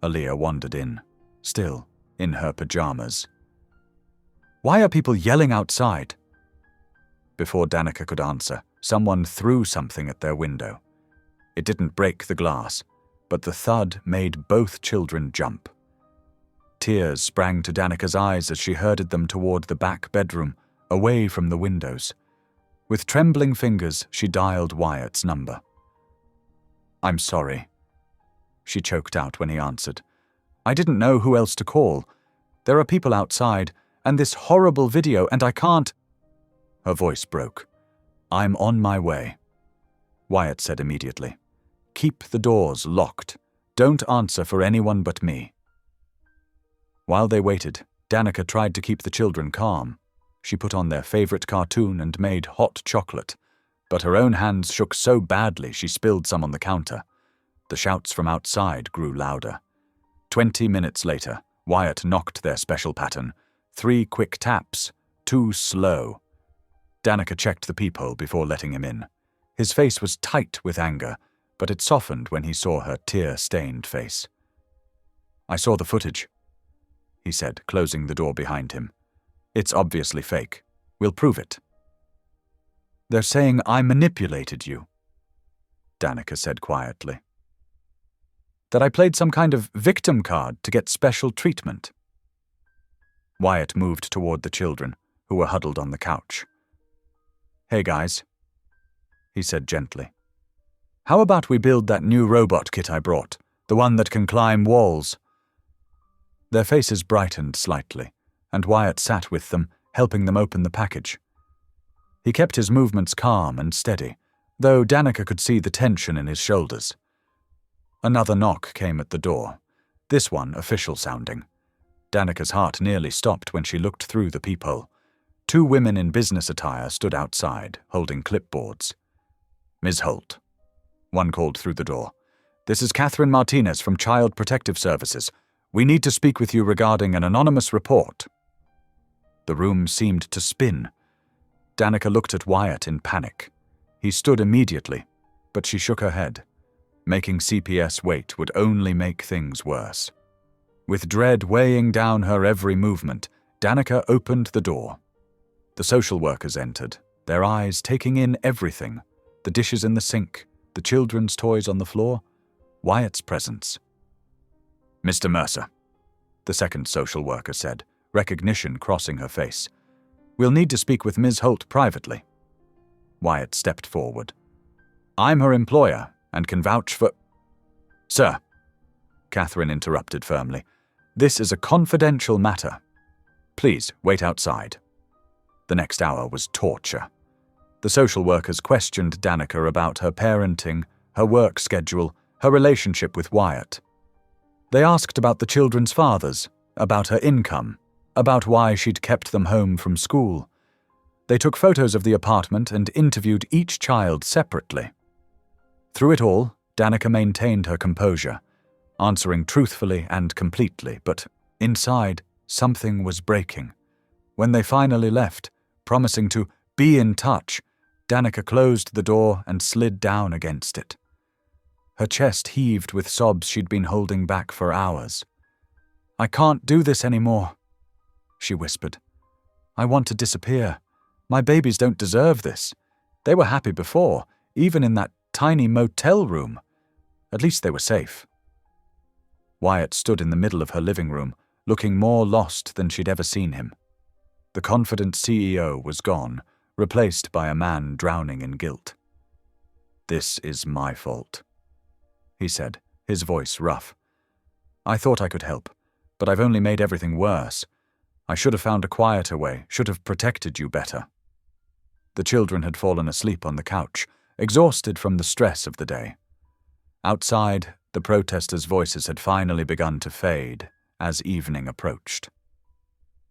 Aaliyah wandered in, still in her pajamas. "Why are people yelling outside?" Before Danica could answer, someone threw something at their window. It didn't break the glass, but the thud made both children jump. Tears sprang to Danica's eyes as she herded them toward the back bedroom, away from the windows. With trembling fingers, she dialed Wyatt's number. "I'm sorry," she choked out when he answered. "I didn't know who else to call. There are people outside, and this horrible video, and I can't—" Her voice broke. "I'm on my way," Wyatt said immediately. "Keep the doors locked. Don't answer for anyone but me." While they waited, Danica tried to keep the children calm. She put on their favorite cartoon and made hot chocolate, but her own hands shook so badly she spilled some on the counter. The shouts from outside grew louder. 20 minutes later, Wyatt knocked their special pattern. 3 quick taps, 2 slow. Danica checked the peephole before letting him in. His face was tight with anger, but it softened when he saw her tear-stained face. "I saw the footage," he said, closing the door behind him. "It's obviously fake. We'll prove it." "They're saying I manipulated you," Danica said quietly. "That I played some kind of victim card to get special treatment." Wyatt moved toward the children, who were huddled on the couch. "Hey guys," he said gently. "How about we build that new robot kit I brought, the one that can climb walls?" Their faces brightened slightly, and Wyatt sat with them, helping them open the package. He kept his movements calm and steady, though Danica could see the tension in his shoulders. Another knock came at the door, this one official-sounding. Danica's heart nearly stopped when she looked through the peephole. 2 women in business attire stood outside, holding clipboards. "Ms. Holt," one called through the door. "This is Catherine Martinez from Child Protective Services. We need to speak with you regarding an anonymous report." The room seemed to spin. Danica looked at Wyatt in panic. He stood immediately, but she shook her head. Making CPS wait would only make things worse. With dread weighing down her every movement, Danica opened the door. The social workers entered, their eyes taking in everything: the dishes in the sink, the children's toys on the floor, Wyatt's presence. "Mr. Mercer," the second social worker said, recognition crossing her face. "We'll need to speak with Ms. Holt privately." Wyatt stepped forward. "I'm her employer and can vouch for—" "Sir," Catherine interrupted firmly, "this is a confidential matter. Please wait outside." The next hour was torture. The social workers questioned Danica about her parenting, her work schedule, her relationship with Wyatt. They asked about the children's fathers, about her income, about why she'd kept them home from school. They took photos of the apartment and interviewed each child separately. Through it all, Danica maintained her composure, answering truthfully and completely, but inside, something was breaking. When they finally left, promising to be in touch, Danica closed the door and slid down against it. Her chest heaved with sobs she'd been holding back for hours. "I can't do this anymore," she whispered. "I want to disappear. My babies don't deserve this. They were happy before, even in that tiny motel room. At least they were safe." Wyatt stood in the middle of her living room, looking more lost than she'd ever seen him. The confident CEO was gone, replaced by a man drowning in guilt. "This is my fault," he said, his voice rough. I thought I could help, but I've only made everything worse. I should have found a quieter way, should have protected you better. The children had fallen asleep on the couch, exhausted from the stress of the day. Outside, the protesters' voices had finally begun to fade as evening approached.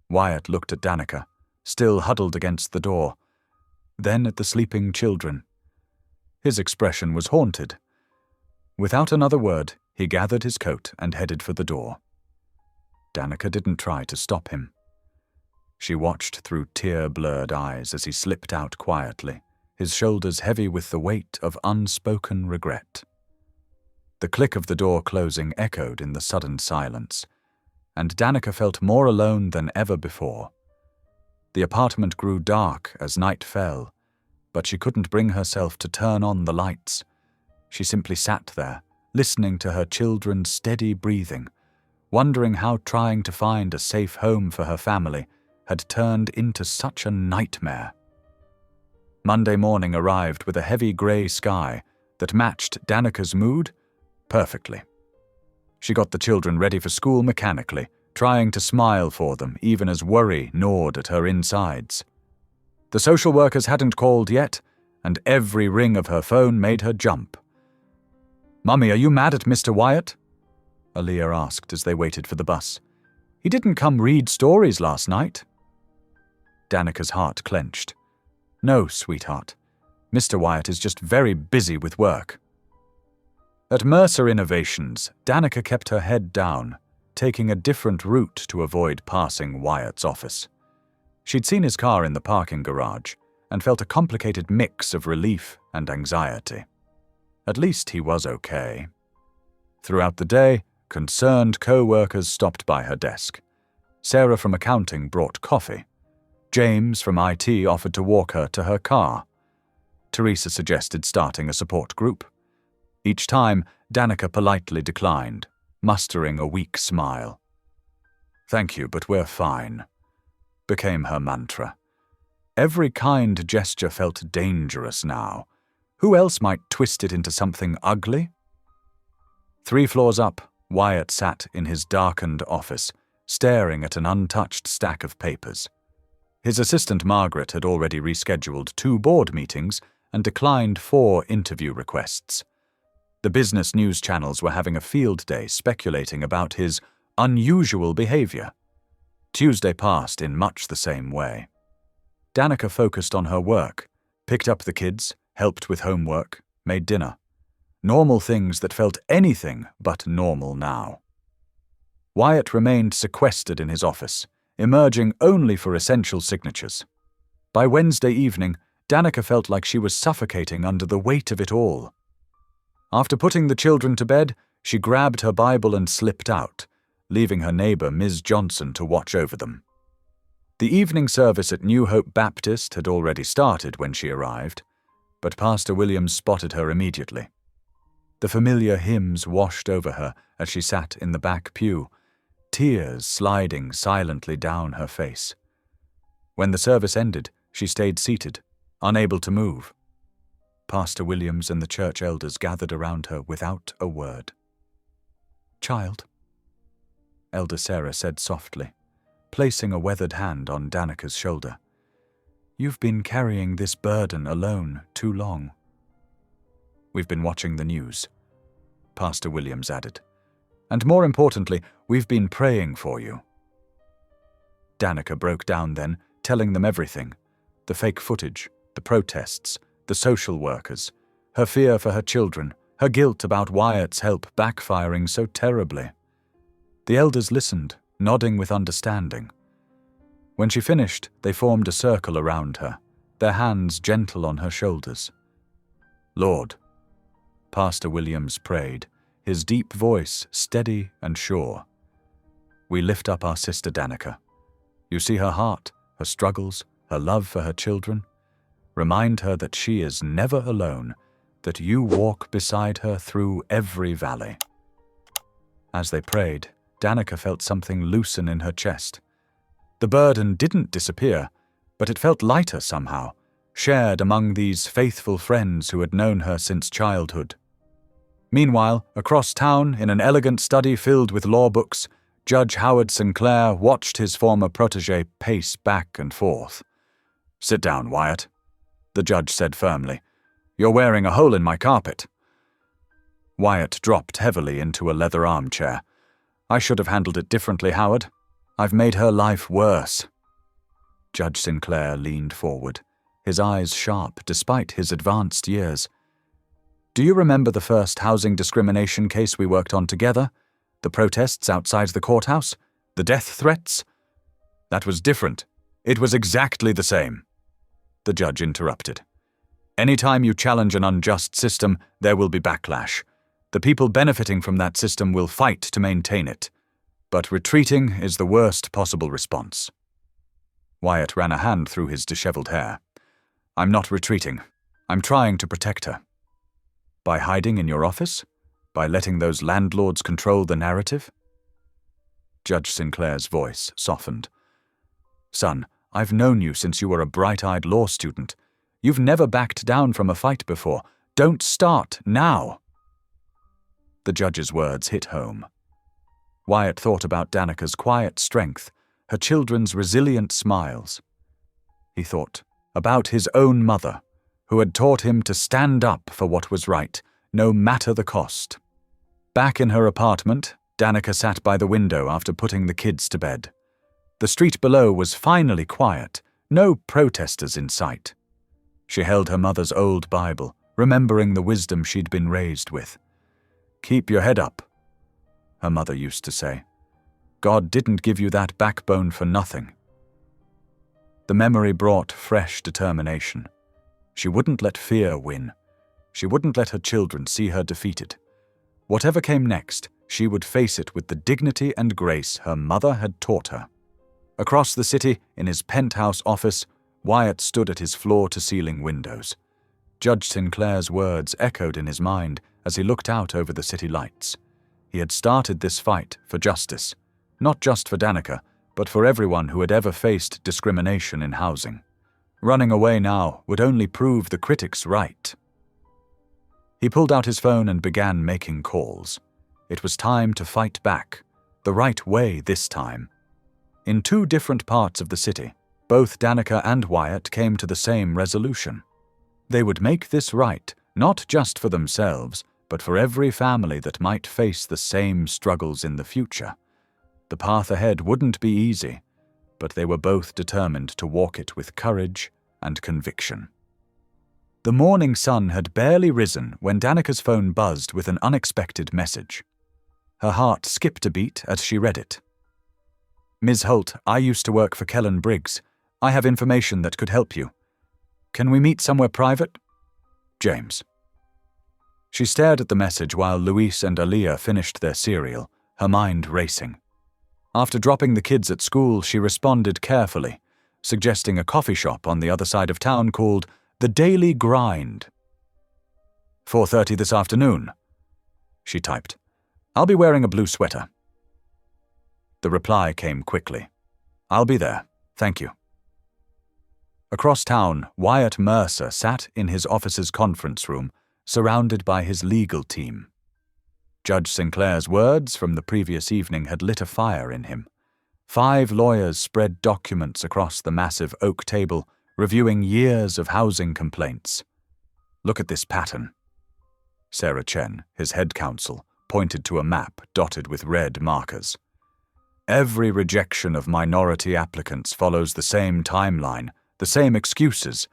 Wyatt looked at Danica, still huddled against the door, then at the sleeping children. His expression was haunted. Without another word, he gathered his coat and headed for the door. Danica didn't try to stop him. She watched through tear-blurred eyes as he slipped out quietly, his shoulders heavy with the weight of unspoken regret. The click of the door closing echoed in the sudden silence, and Danica felt more alone than ever before. The apartment grew dark as night fell, but she couldn't bring herself to turn on the lights. She simply sat there, listening to her children's steady breathing, wondering how trying to find a safe home for her family had turned into such a nightmare. Monday morning arrived with a heavy grey sky that matched Danica's mood perfectly. She got the children ready for school mechanically, trying to smile for them even as worry gnawed at her insides. The social workers hadn't called yet, and every ring of her phone made her jump. "Mummy, are you mad at Mr. Wyatt?" Aaliyah asked as they waited for the bus. "He didn't come read stories last night." Danica's heart clenched. "No, sweetheart. Mr. Wyatt is just very busy with work." At Mercer Innovations, Danica kept her head down, taking a different route to avoid passing Wyatt's office. She'd seen his car in the parking garage and felt a complicated mix of relief and anxiety. At least he was okay. Throughout the day, concerned co-workers stopped by her desk. Sarah from accounting brought coffee. James from IT offered to walk her to her car. Teresa suggested starting a support group. Each time, Danica politely declined, mustering a weak smile. "Thank you, but we're fine," became her mantra. Every kind gesture felt dangerous now. Who else might twist it into something ugly? 3 floors up, Wyatt sat in his darkened office, staring at an untouched stack of papers. His assistant Margaret had already rescheduled 2 board meetings and declined 4 interview requests. The business news channels were having a field day speculating about his unusual behavior. Tuesday passed in much the same way. Danica focused on her work, picked up the kids, helped with homework, made dinner. Normal things that felt anything but normal now. Wyatt remained sequestered in his office, emerging only for essential signatures. By Wednesday evening, Danica felt like she was suffocating under the weight of it all. After putting the children to bed, she grabbed her Bible and slipped out, leaving her neighbor, Ms. Johnson, to watch over them. The evening service at New Hope Baptist had already started when she arrived, but Pastor Williams spotted her immediately. The familiar hymns washed over her as she sat in the back pew, tears sliding silently down her face. When the service ended, she stayed seated, unable to move. Pastor Williams and the church elders gathered around her without a word. "Child," Elder Sarah said softly, placing a weathered hand on Danica's shoulder, "you've been carrying this burden alone too long." "We've been watching the news," Pastor Williams added. "And more importantly, we've been praying for you." Danica broke down then, telling them everything: the fake footage, the protests, the social workers, her fear for her children, her guilt about Wyatt's help backfiring so terribly. The elders listened, nodding with understanding. When she finished, they formed a circle around her, their hands gentle on her shoulders. "Lord," Pastor Williams prayed, his deep voice steady and sure, "we lift up our sister Danica. You see her heart, her struggles, her love for her children. Remind her that she is never alone, that you walk beside her through every valley." As they prayed, Danica felt something loosen in her chest. The burden didn't disappear, but it felt lighter somehow, shared among these faithful friends who had known her since childhood. Meanwhile, across town, in an elegant study filled with law books, Judge Howard Sinclair watched his former protégé pace back and forth. "Sit down, Wyatt," the judge said firmly. "You're wearing a hole in my carpet." Wyatt dropped heavily into a leather armchair. "I should have handled it differently, Howard. I've made her life worse." Judge Sinclair leaned forward, his eyes sharp despite his advanced years. "Do you remember the first housing discrimination case we worked on together? The protests outside the courthouse? The death threats?" "That was different. It was exactly the same," the judge interrupted. "Anytime you challenge an unjust system, there will be backlash. The people benefiting from that system will fight to maintain it. But retreating is the worst possible response." Wyatt ran a hand through his disheveled hair. "I'm not retreating. I'm trying to protect her." "By hiding in your office? By letting those landlords control the narrative?" Judge Sinclair's voice softened. "Son, I've known you since you were a bright-eyed law student. You've never backed down from a fight before. Don't start now." The judge's words hit home. Wyatt thought about Danica's quiet strength, her children's resilient smiles. He thought about his own mother, who had taught him to stand up for what was right, no matter the cost. Back in her apartment, Danica sat by the window after putting the kids to bed. The street below was finally quiet, no protesters in sight. She held her mother's old Bible, remembering the wisdom she'd been raised with. "Keep your head up," her mother used to say. "God didn't give you that backbone for nothing." The memory brought fresh determination. She wouldn't let fear win. She wouldn't let her children see her defeated. Whatever came next, she would face it with the dignity and grace her mother had taught her. Across the city, in his penthouse office, Wyatt stood at his floor-to-ceiling windows. Judge Sinclair's words echoed in his mind as he looked out over the city lights. He had started this fight for justice, not just for Danica, but for everyone who had ever faced discrimination in housing. Running away now would only prove the critics right. He pulled out his phone and began making calls. It was time to fight back, the right way this time. In two different parts of the city, both Danica and Wyatt came to the same resolution. They would make this right, not just for themselves, but for every family that might face the same struggles in the future. The path ahead wouldn't be easy, but they were both determined to walk it with courage and conviction. The morning sun had barely risen when Danica's phone buzzed with an unexpected message. Her heart skipped a beat as she read it. "Ms. Holt, I used to work for Kellen Briggs. I have information that could help you. Can we meet somewhere private? James." She stared at the message while Luis and Aaliyah finished their cereal, her mind racing. After dropping the kids at school, she responded carefully, suggesting a coffee shop on the other side of town called The Daily Grind. 4:30 this afternoon, she typed. "I'll be wearing a blue sweater." The reply came quickly. "I'll be there, thank you." Across town, Wyatt Mercer sat in his office's conference room, surrounded by his legal team. Judge Sinclair's words from the previous evening had lit a fire in him. 5 lawyers spread documents across the massive oak table, reviewing years of housing complaints. "Look at this pattern." Sarah Chen, his head counsel, pointed to a map dotted with red markers. "Every rejection of minority applicants follows the same timeline, the same excuses.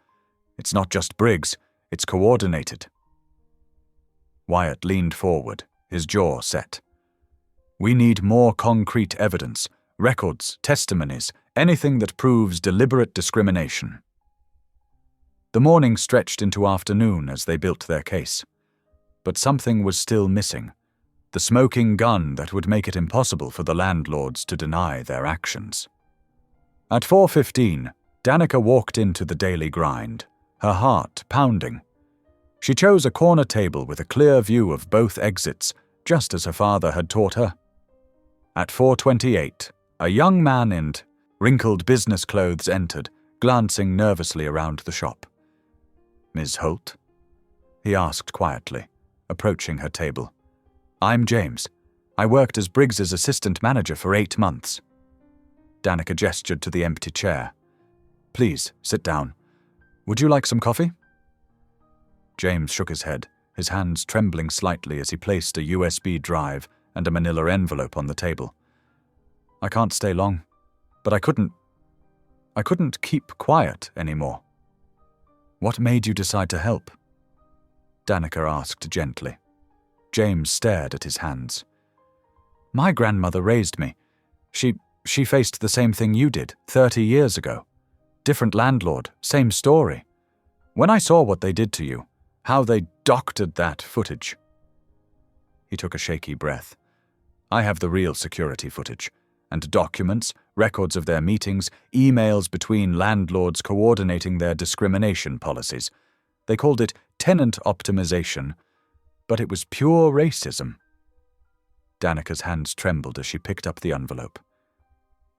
It's not just Briggs, it's coordinated." Wyatt leaned forward, his jaw set. "We need more concrete evidence, records, testimonies, anything that proves deliberate discrimination." The morning stretched into afternoon as they built their case. But something was still missing, the smoking gun that would make it impossible for the landlords to deny their actions. At 4:15, Danica walked into the Daily Grind, her heart pounding. She chose a corner table with a clear view of both exits, just as her father had taught her. At 4:28, a young man in wrinkled business clothes entered, glancing nervously around the shop. "Ms. Holt?" he asked quietly, approaching her table. "I'm James. I worked as Briggs's assistant manager for 8 months." Danica gestured to the empty chair. "Please, sit down. Would you like some coffee?" James shook his head, his hands trembling slightly as he placed a USB drive and a manila envelope on the table. "I can't stay long, but I couldn't keep quiet anymore." "What made you decide to help?" Danica asked gently. James stared at his hands. "My grandmother raised me. She faced the same thing you did 30 years ago. Different landlord, same story. When I saw what they did to you, how they doctored that footage." He took a shaky breath. "I have the real security footage, and documents, records of their meetings, emails between landlords coordinating their discrimination policies. They called it tenant optimization, but it was pure racism." Danica's hands trembled as she picked up the envelope.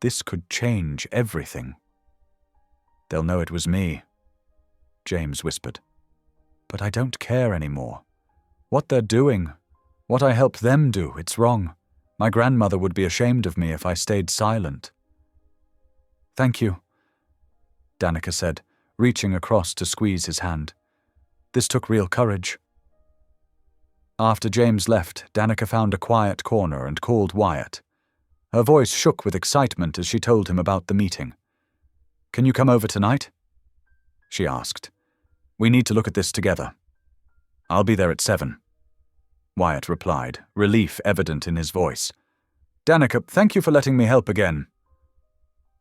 This could change everything. "They'll know it was me," James whispered. "But I don't care anymore. What they're doing, what I helped them do, it's wrong. My grandmother would be ashamed of me if I stayed silent." "Thank you," Danica said, reaching across to squeeze his hand. "This took real courage." After James left, Danica found a quiet corner and called Wyatt. Her voice shook with excitement as she told him about the meeting. "Can you come over tonight?" she asked. "We need to look at this together." "I'll be there at 7. Wyatt replied, relief evident in his voice. "Danica, thank you for letting me help again."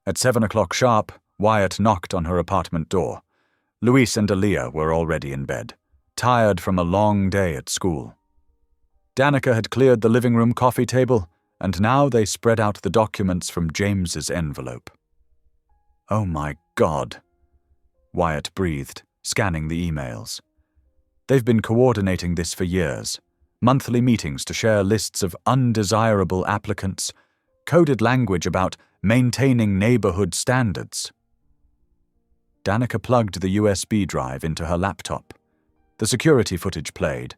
At 7 o'clock sharp, Wyatt knocked on her apartment door. Luis and Aaliyah were already in bed, tired from a long day at school. Danica had cleared the living room coffee table, and now they spread out the documents from James's envelope. "Oh my God," Wyatt breathed, scanning the emails. "They've been coordinating this for years. Monthly meetings to share lists of undesirable applicants, coded language about maintaining neighborhood standards." Danica plugged the USB drive into her laptop. The security footage played,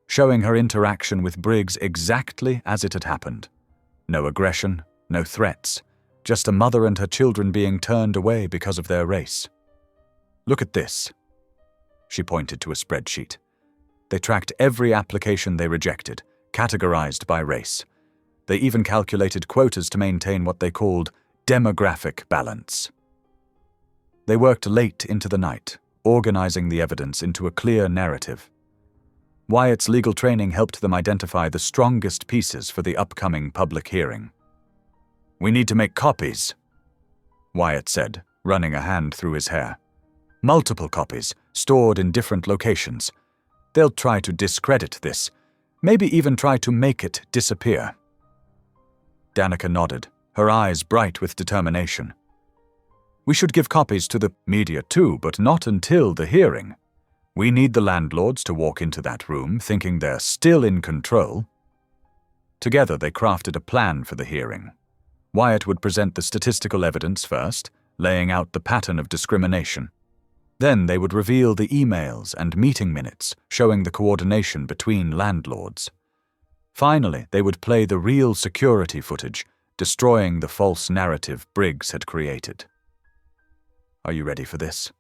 showing her interaction with Briggs exactly as it had happened. No aggression, no threats, just a mother and her children being turned away because of their race. "Look at this." She pointed to a spreadsheet. They tracked every application they rejected, categorized by race. They even calculated quotas to maintain what they called demographic balance. They worked late into the night, organizing the evidence into a clear narrative. Wyatt's legal training helped them identify the strongest pieces for the upcoming public hearing. "We need to make copies," Wyatt said, running a hand through his hair. "Multiple copies, stored in different locations. They'll try to discredit this, maybe even try to make it disappear." Danica nodded, her eyes bright with determination. "We should give copies to the media too, but not until the hearing. We need the landlords to walk into that room thinking they're still in control." Together they crafted a plan for the hearing. Wyatt would present the statistical evidence first, laying out the pattern of discrimination. Then they would reveal the emails and meeting minutes showing the coordination between landlords. Finally, they would play the real security footage, destroying the false narrative Briggs had created. "Are you ready for this?"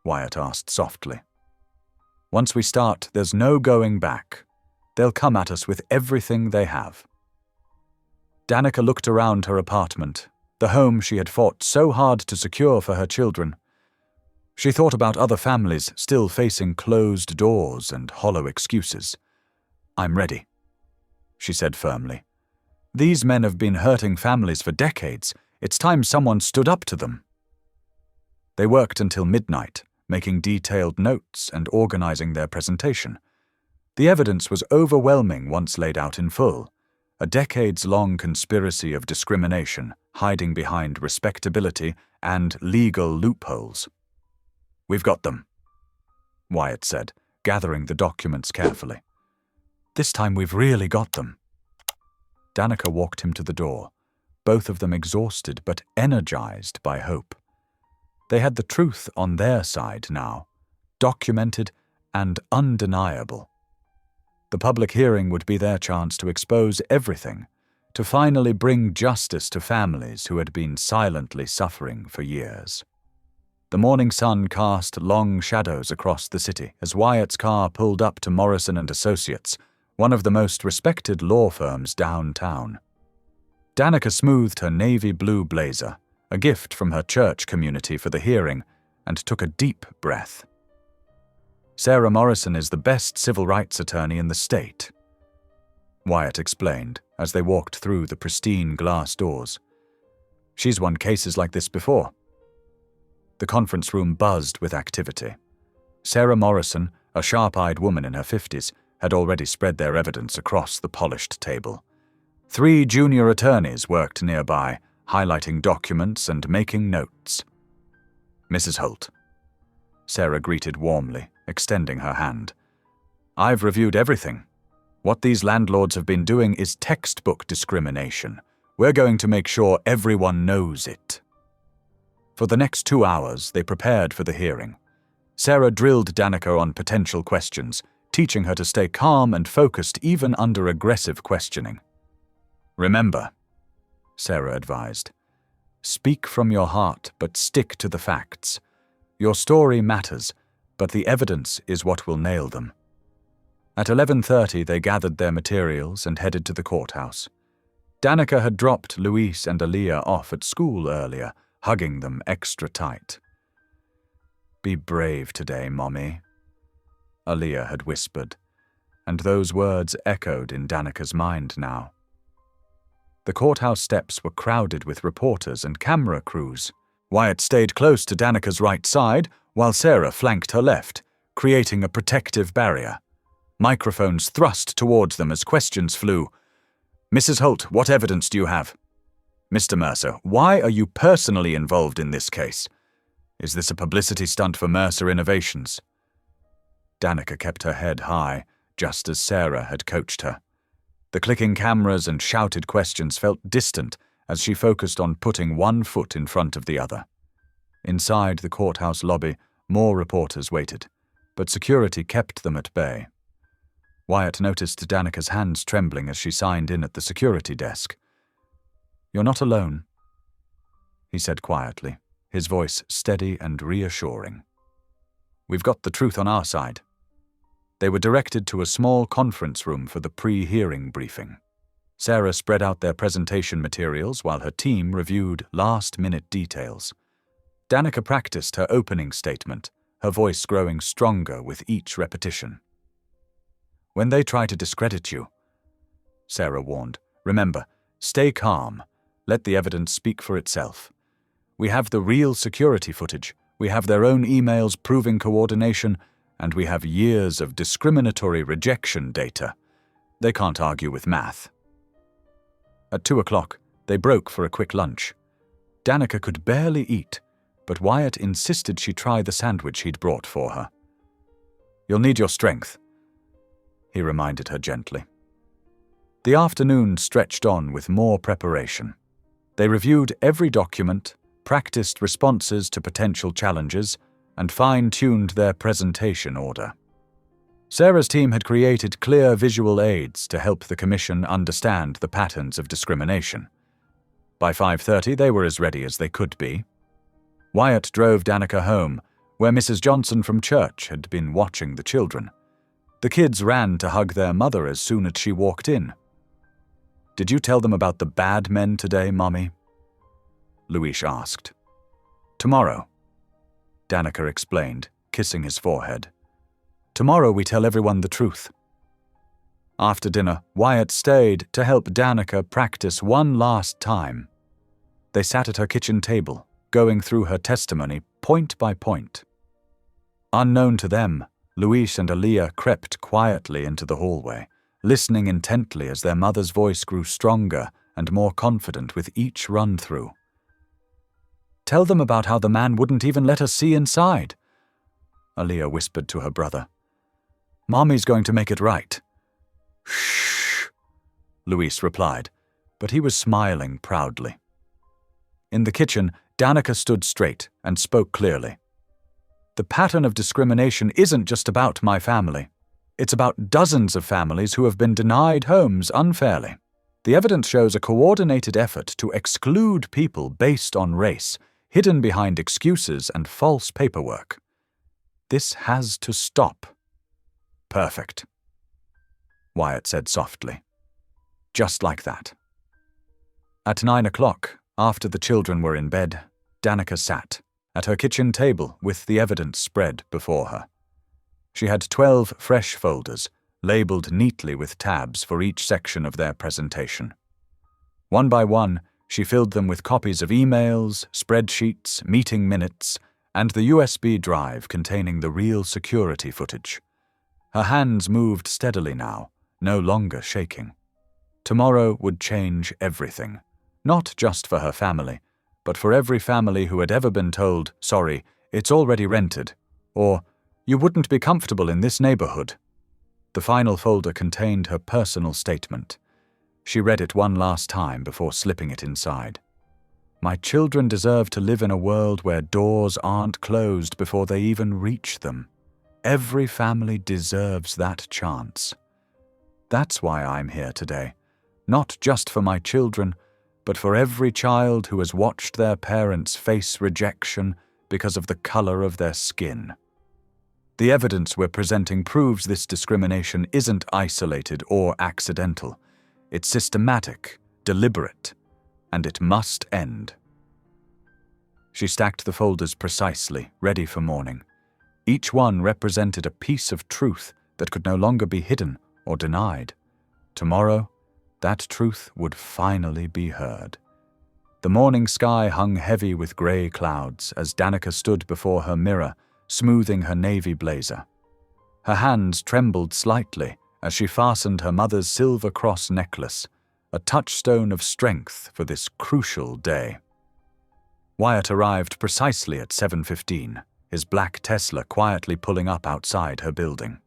Wyatt asked softly. "Once we start, there's no going back. They'll come at us with everything they have." Danica looked around her apartment, the home she had fought so hard to secure for her children. She thought about other families still facing closed doors and hollow excuses. "I'm ready," she said firmly. "These men have been hurting families for decades. It's time someone stood up to them." They worked until midnight, making detailed notes and organizing their presentation. The evidence was overwhelming once laid out in full. A decades-long conspiracy of discrimination, hiding behind respectability and legal loopholes. "We've got them," Wyatt said, gathering the documents carefully. "This time we've really got them." Danica walked him to the door, both of them exhausted but energized by hope. They had the truth on their side now, documented and undeniable. The public hearing would be their chance to expose everything, to finally bring justice to families who had been silently suffering for years. The morning sun cast long shadows across the city as Wyatt's car pulled up to Morrison & Associates, one of the most respected law firms downtown. Danica smoothed her navy blue blazer, a gift from her church community for the hearing, and took a deep breath. Sarah Morrison is the best civil rights attorney in the state, Wyatt explained as they walked through the pristine glass doors. She's won cases like this before. The conference room buzzed with activity. Sarah Morrison, a sharp-eyed woman in her 50s, had already spread their evidence across the polished table. 3 junior attorneys worked nearby, highlighting documents and making notes. Mrs. Holt. Sarah greeted warmly, extending her hand. I've reviewed everything. What these landlords have been doing is textbook discrimination. We're going to make sure everyone knows it. For the next 2 hours, they prepared for the hearing. Sarah drilled Danica on potential questions, teaching her to stay calm and focused even under aggressive questioning. Remember, Sarah advised, speak from your heart, but stick to the facts. Your story matters, but the evidence is what will nail them. At 11:30, they gathered their materials and headed to the courthouse. Danica had dropped Luis and Aaliyah off at school earlier, hugging them extra tight. Be brave today, Mommy, Aaliyah had whispered, and those words echoed in Danica's mind now. The courthouse steps were crowded with reporters and camera crews. Wyatt stayed close to Danica's right side, while Sarah flanked her left, creating a protective barrier. Microphones thrust towards them as questions flew. Mrs. Holt, what evidence do you have? Mr. Mercer, why are you personally involved in this case? Is this a publicity stunt for Mercer Innovations? Danica kept her head high, just as Sarah had coached her. The clicking cameras and shouted questions felt distant as she focused on putting one foot in front of the other. Inside the courthouse lobby, more reporters waited, but security kept them at bay. Wyatt noticed Danica's hands trembling as she signed in at the security desk. You're not alone, he said quietly, his voice steady and reassuring. We've got the truth on our side. They were directed to a small conference room for the pre-hearing briefing. Sarah spread out their presentation materials while her team reviewed last-minute details. Danica practiced her opening statement, her voice growing stronger with each repetition. When they try to discredit you, Sarah warned, remember, stay calm. Let the evidence speak for itself. We have the real security footage. We have their own emails proving coordination, and we have years of discriminatory rejection data. They can't argue with math. At 2:00, they broke for a quick lunch. Danica could barely eat, but Wyatt insisted she try the sandwich he'd brought for her. You'll need your strength, he reminded her gently. The afternoon stretched on with more preparation. They reviewed every document, practiced responses to potential challenges, and fine-tuned their presentation order. Sarah's team had created clear visual aids to help the commission understand the patterns of discrimination. By 5:30, they were as ready as they could be. Wyatt drove Danica home, where Mrs. Johnson from church had been watching the children. The kids ran to hug their mother as soon as she walked in. Did you tell them about the bad men today, Mommy? Luis asked. Tomorrow, Danica explained, kissing his forehead. Tomorrow we tell everyone the truth. After dinner, Wyatt stayed to help Danica practice one last time. They sat at her kitchen table, going through her testimony point by point. Unknown to them, Luis and Aaliyah crept quietly into the hallway, listening intently as their mother's voice grew stronger and more confident with each run-through. Tell them about how the man wouldn't even let us see inside, Aaliyah whispered to her brother. Mommy's going to make it right. Shh, Luis replied, but he was smiling proudly. In the kitchen, Danica stood straight and spoke clearly. The pattern of discrimination isn't just about my family. It's about dozens of families who have been denied homes unfairly. The evidence shows a coordinated effort to exclude people based on race, hidden behind excuses and false paperwork. This has to stop. Perfect, Wyatt said softly. Just like that. At 9 o'clock, after the children were in bed, Danica sat at her kitchen table with the evidence spread before her. She had 12 fresh folders, labeled neatly with tabs for each section of their presentation. One by one, she filled them with copies of emails, spreadsheets, meeting minutes, and the USB drive containing the real security footage. Her hands moved steadily now, no longer shaking. Tomorrow would change everything, not just for her family, but for every family who had ever been told, "Sorry, it's already rented," or "You wouldn't be comfortable in this neighborhood." The final folder contained her personal statement. She read it one last time before slipping it inside. "My children deserve to live in a world where doors aren't closed before they even reach them. Every family deserves that chance. That's why I'm here today, not just for my children, but for every child who has watched their parents face rejection because of the color of their skin. The evidence we're presenting proves this discrimination isn't isolated or accidental. It's systematic, deliberate, and it must end." She stacked the folders precisely, ready for morning. Each one represented a piece of truth that could no longer be hidden or denied. Tomorrow, that truth would finally be heard. The morning sky hung heavy with grey clouds as Danica stood before her mirror, smoothing her navy blazer. Her hands trembled slightly as she fastened her mother's silver cross necklace, a touchstone of strength for this crucial day. Wyatt arrived precisely at 7:15, his black Tesla quietly pulling up outside her building.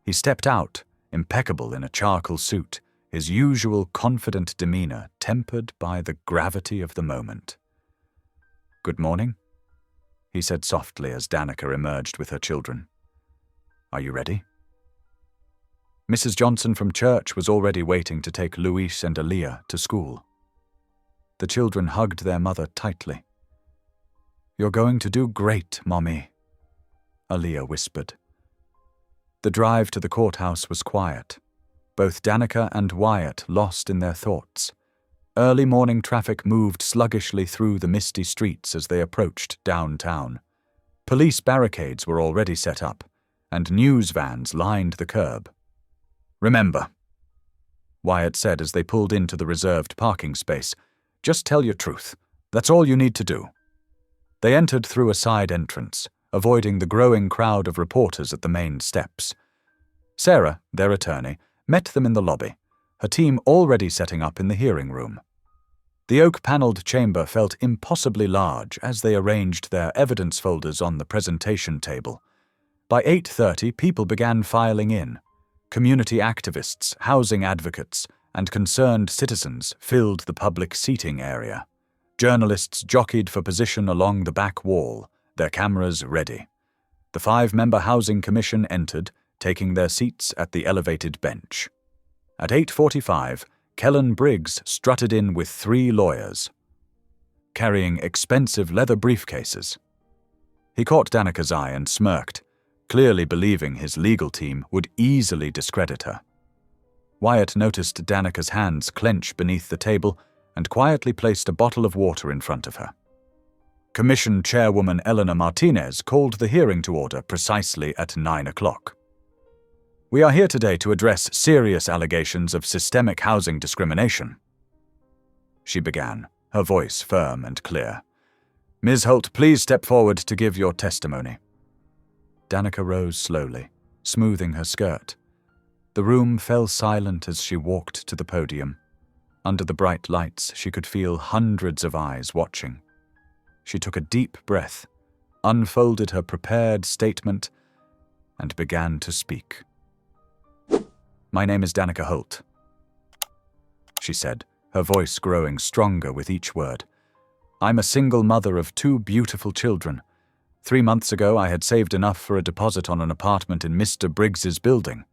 He stepped out, impeccable in a charcoal suit, his usual confident demeanor tempered by the gravity of the moment. "Good morning," he said softly as Danica emerged with her children. "Are you ready?" Mrs. Johnson from church was already waiting to take Luis and Aaliyah to school. The children hugged their mother tightly. "You're going to do great, Mommy," Aaliyah whispered. The drive to the courthouse was quiet, both Danica and Wyatt lost in their thoughts. Early morning traffic moved sluggishly through the misty streets as they approached downtown. Police barricades were already set up, and news vans lined the curb. "Remember," Wyatt said as they pulled into the reserved parking space, "just tell your truth. That's all you need to do." They entered through a side entrance, avoiding the growing crowd of reporters at the main steps. Sarah, their attorney, met them in the lobby, her team already setting up in the hearing room. The oak-paneled chamber felt impossibly large as they arranged their evidence folders on the presentation table. By 8:30, people began filing in. Community activists, housing advocates, and concerned citizens filled the public seating area. Journalists jockeyed for position along the back wall, their cameras ready. The 5-member Housing Commission entered, taking their seats at the elevated bench. At 8:45, Kellen Briggs strutted in with 3 lawyers, carrying expensive leather briefcases. He caught Danica's eye and smirked, clearly believing his legal team would easily discredit her. Wyatt noticed Danica's hands clench beneath the table and quietly placed a bottle of water in front of her. Commission Chairwoman Eleanor Martinez called the hearing to order precisely at 9 o'clock. "We are here today to address serious allegations of systemic housing discrimination," she began, her voice firm and clear. "Ms. Holt, please step forward to give your testimony." Danica rose slowly, smoothing her skirt. The room fell silent as she walked to the podium. Under the bright lights, she could feel hundreds of eyes watching. She took a deep breath, unfolded her prepared statement, and began to speak. "My name is Danica Holt," she said, her voice growing stronger with each word. "I'm a single mother of 2 beautiful children. 3 months ago, I had saved enough for a deposit on an apartment in Mr. Briggs's building.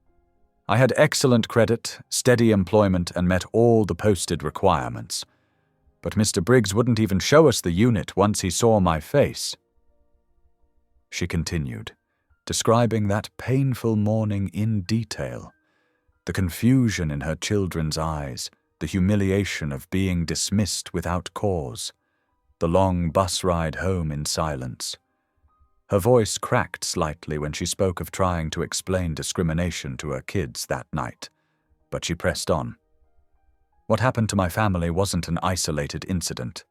I had excellent credit, steady employment, and met all the posted requirements. But Mr. Briggs wouldn't even show us the unit once he saw my face. She continued, describing that painful morning in detail. The confusion in her children's eyes, the humiliation of being dismissed without cause, the long bus ride home in silence. Her voice cracked slightly when she spoke of trying to explain discrimination to her kids that night, but she pressed on. What happened to my family wasn't an isolated incident.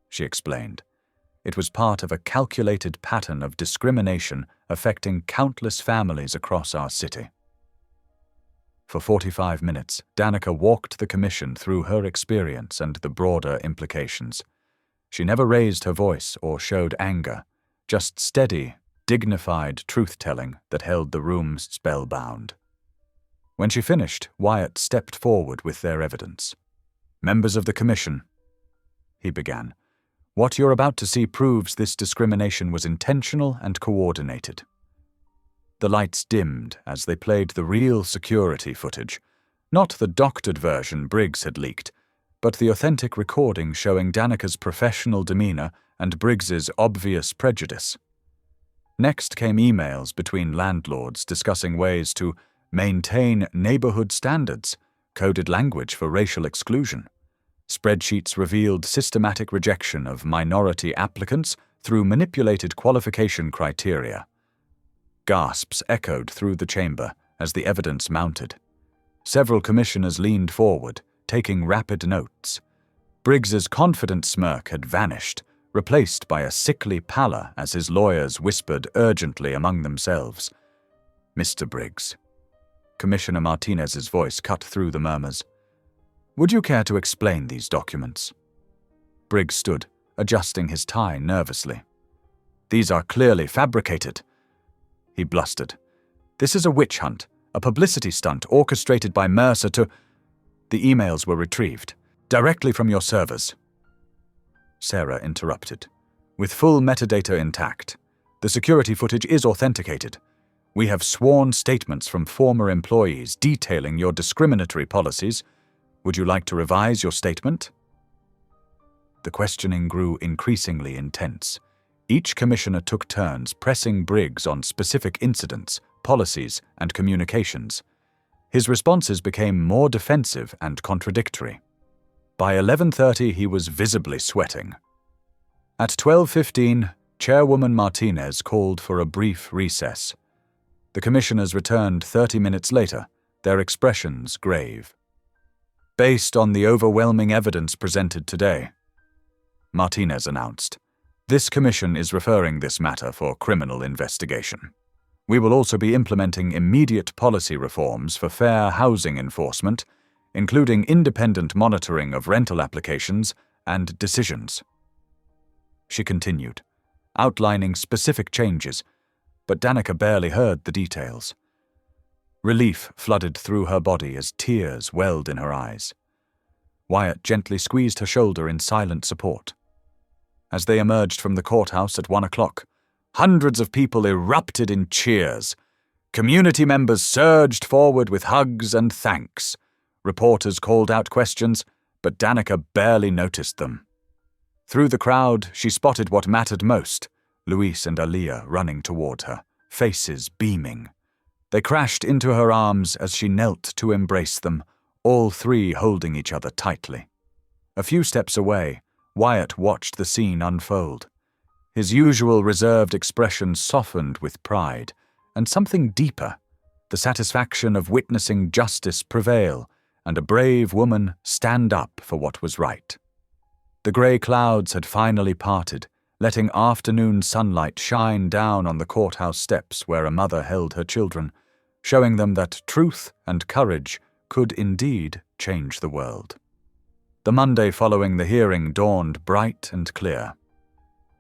She explained. It was part of a calculated pattern of discrimination affecting countless families across our city. For 45 minutes, Danica walked the commission through her experience and the broader implications. She never raised her voice or showed anger, just steady, dignified truth-telling that held the room spellbound. When she finished, Wyatt stepped forward with their evidence. "Members of the commission," he began, "what you're about to see proves this discrimination was intentional and coordinated." The lights dimmed as they played the real security footage, not the doctored version Briggs had leaked, but the authentic recording showing Danica's professional demeanor and Briggs's obvious prejudice. Next came emails between landlords discussing ways to maintain neighborhood standards, coded language for racial exclusion. Spreadsheets revealed systematic rejection of minority applicants through manipulated qualification criteria. Gasps echoed through the chamber as the evidence mounted. Several commissioners leaned forward, taking rapid notes. Briggs's confident smirk had vanished, replaced by a sickly pallor as his lawyers whispered urgently among themselves. "Mr. Briggs." Commissioner Martinez's voice cut through the murmurs. "Would you care to explain these documents?" Briggs stood, adjusting his tie nervously. "These are clearly fabricated," he blustered. "This is a witch hunt, a publicity stunt orchestrated by Mercer to—" "The emails were retrieved, directly from your servers," Sarah interrupted. "With full metadata intact. The security footage is authenticated. We have sworn statements from former employees detailing your discriminatory policies. Would you like to revise your statement?" The questioning grew increasingly intense. Each commissioner took turns pressing Briggs on specific incidents, policies, and communications. His responses became more defensive and contradictory. By 11:30, he was visibly sweating. At 12:15, Chairwoman Martinez called for a brief recess. The commissioners returned 30 minutes later, their expressions grave. "Based on the overwhelming evidence presented today," Martinez announced, "this commission is referring this matter for criminal investigation. We will also be implementing immediate policy reforms for fair housing enforcement, including independent monitoring of rental applications and decisions." She continued, outlining specific changes, but Danica barely heard the details. Relief flooded through her body as tears welled in her eyes. Wyatt gently squeezed her shoulder in silent support. As they emerged from the courthouse at 1 o'clock, hundreds of people erupted in cheers. Community members surged forward with hugs and thanks. Reporters called out questions, but Danica barely noticed them. Through the crowd, she spotted what mattered most, Luis and Aaliyah running toward her, faces beaming. They crashed into her arms as she knelt to embrace them, all three holding each other tightly. A few steps away, Wyatt watched the scene unfold. His usual reserved expression softened with pride, and something deeper, the satisfaction of witnessing justice prevail and a brave woman stand up for what was right. The grey clouds had finally parted, letting afternoon sunlight shine down on the courthouse steps where a mother held her children, showing them that truth and courage could indeed change the world. The Monday following the hearing dawned bright and clear.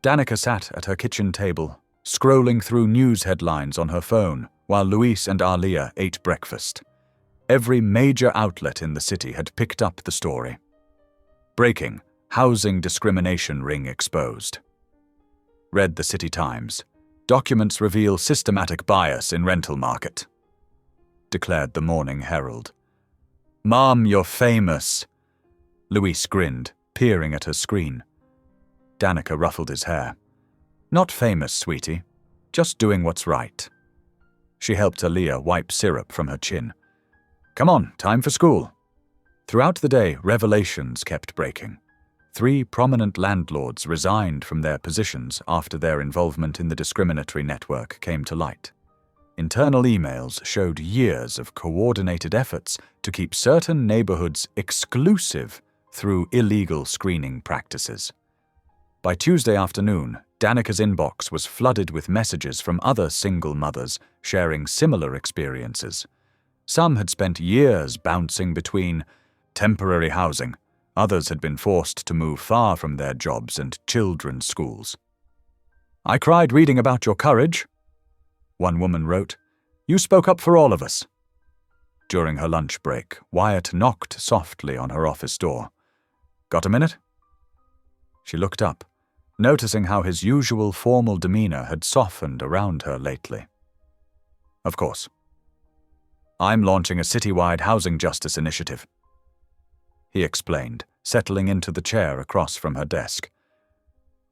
Danica sat at her kitchen table, scrolling through news headlines on her phone while Luis and Aaliyah ate breakfast. Every major outlet in the city had picked up the story. Breaking: housing discrimination ring exposed. Read the City Times. Documents reveal systematic bias in rental market. declared the Morning Herald. "Mom, you're famous." Louise grinned, peering at her screen. Danica ruffled his hair. "Not famous, sweetie. Just doing what's right." She helped Aaliyah wipe syrup from her chin. "Come on, time for school." Throughout the day, revelations kept breaking. 3 prominent landlords resigned from their positions after their involvement in the discriminatory network came to light. Internal emails showed years of coordinated efforts to keep certain neighborhoods exclusive through illegal screening practices. By Tuesday afternoon, Danica's inbox was flooded with messages from other single mothers sharing similar experiences. Some had spent years bouncing between temporary housing. Others had been forced to move far from their jobs and children's schools. "I cried reading about your courage," one woman wrote. "You spoke up for all of us." During her lunch break, Wyatt knocked softly on her office door. "Got a minute?" She looked up, noticing how his usual formal demeanor had softened around her lately. "Of course. I'm launching a citywide housing justice initiative," he explained, settling into the chair across from her desk.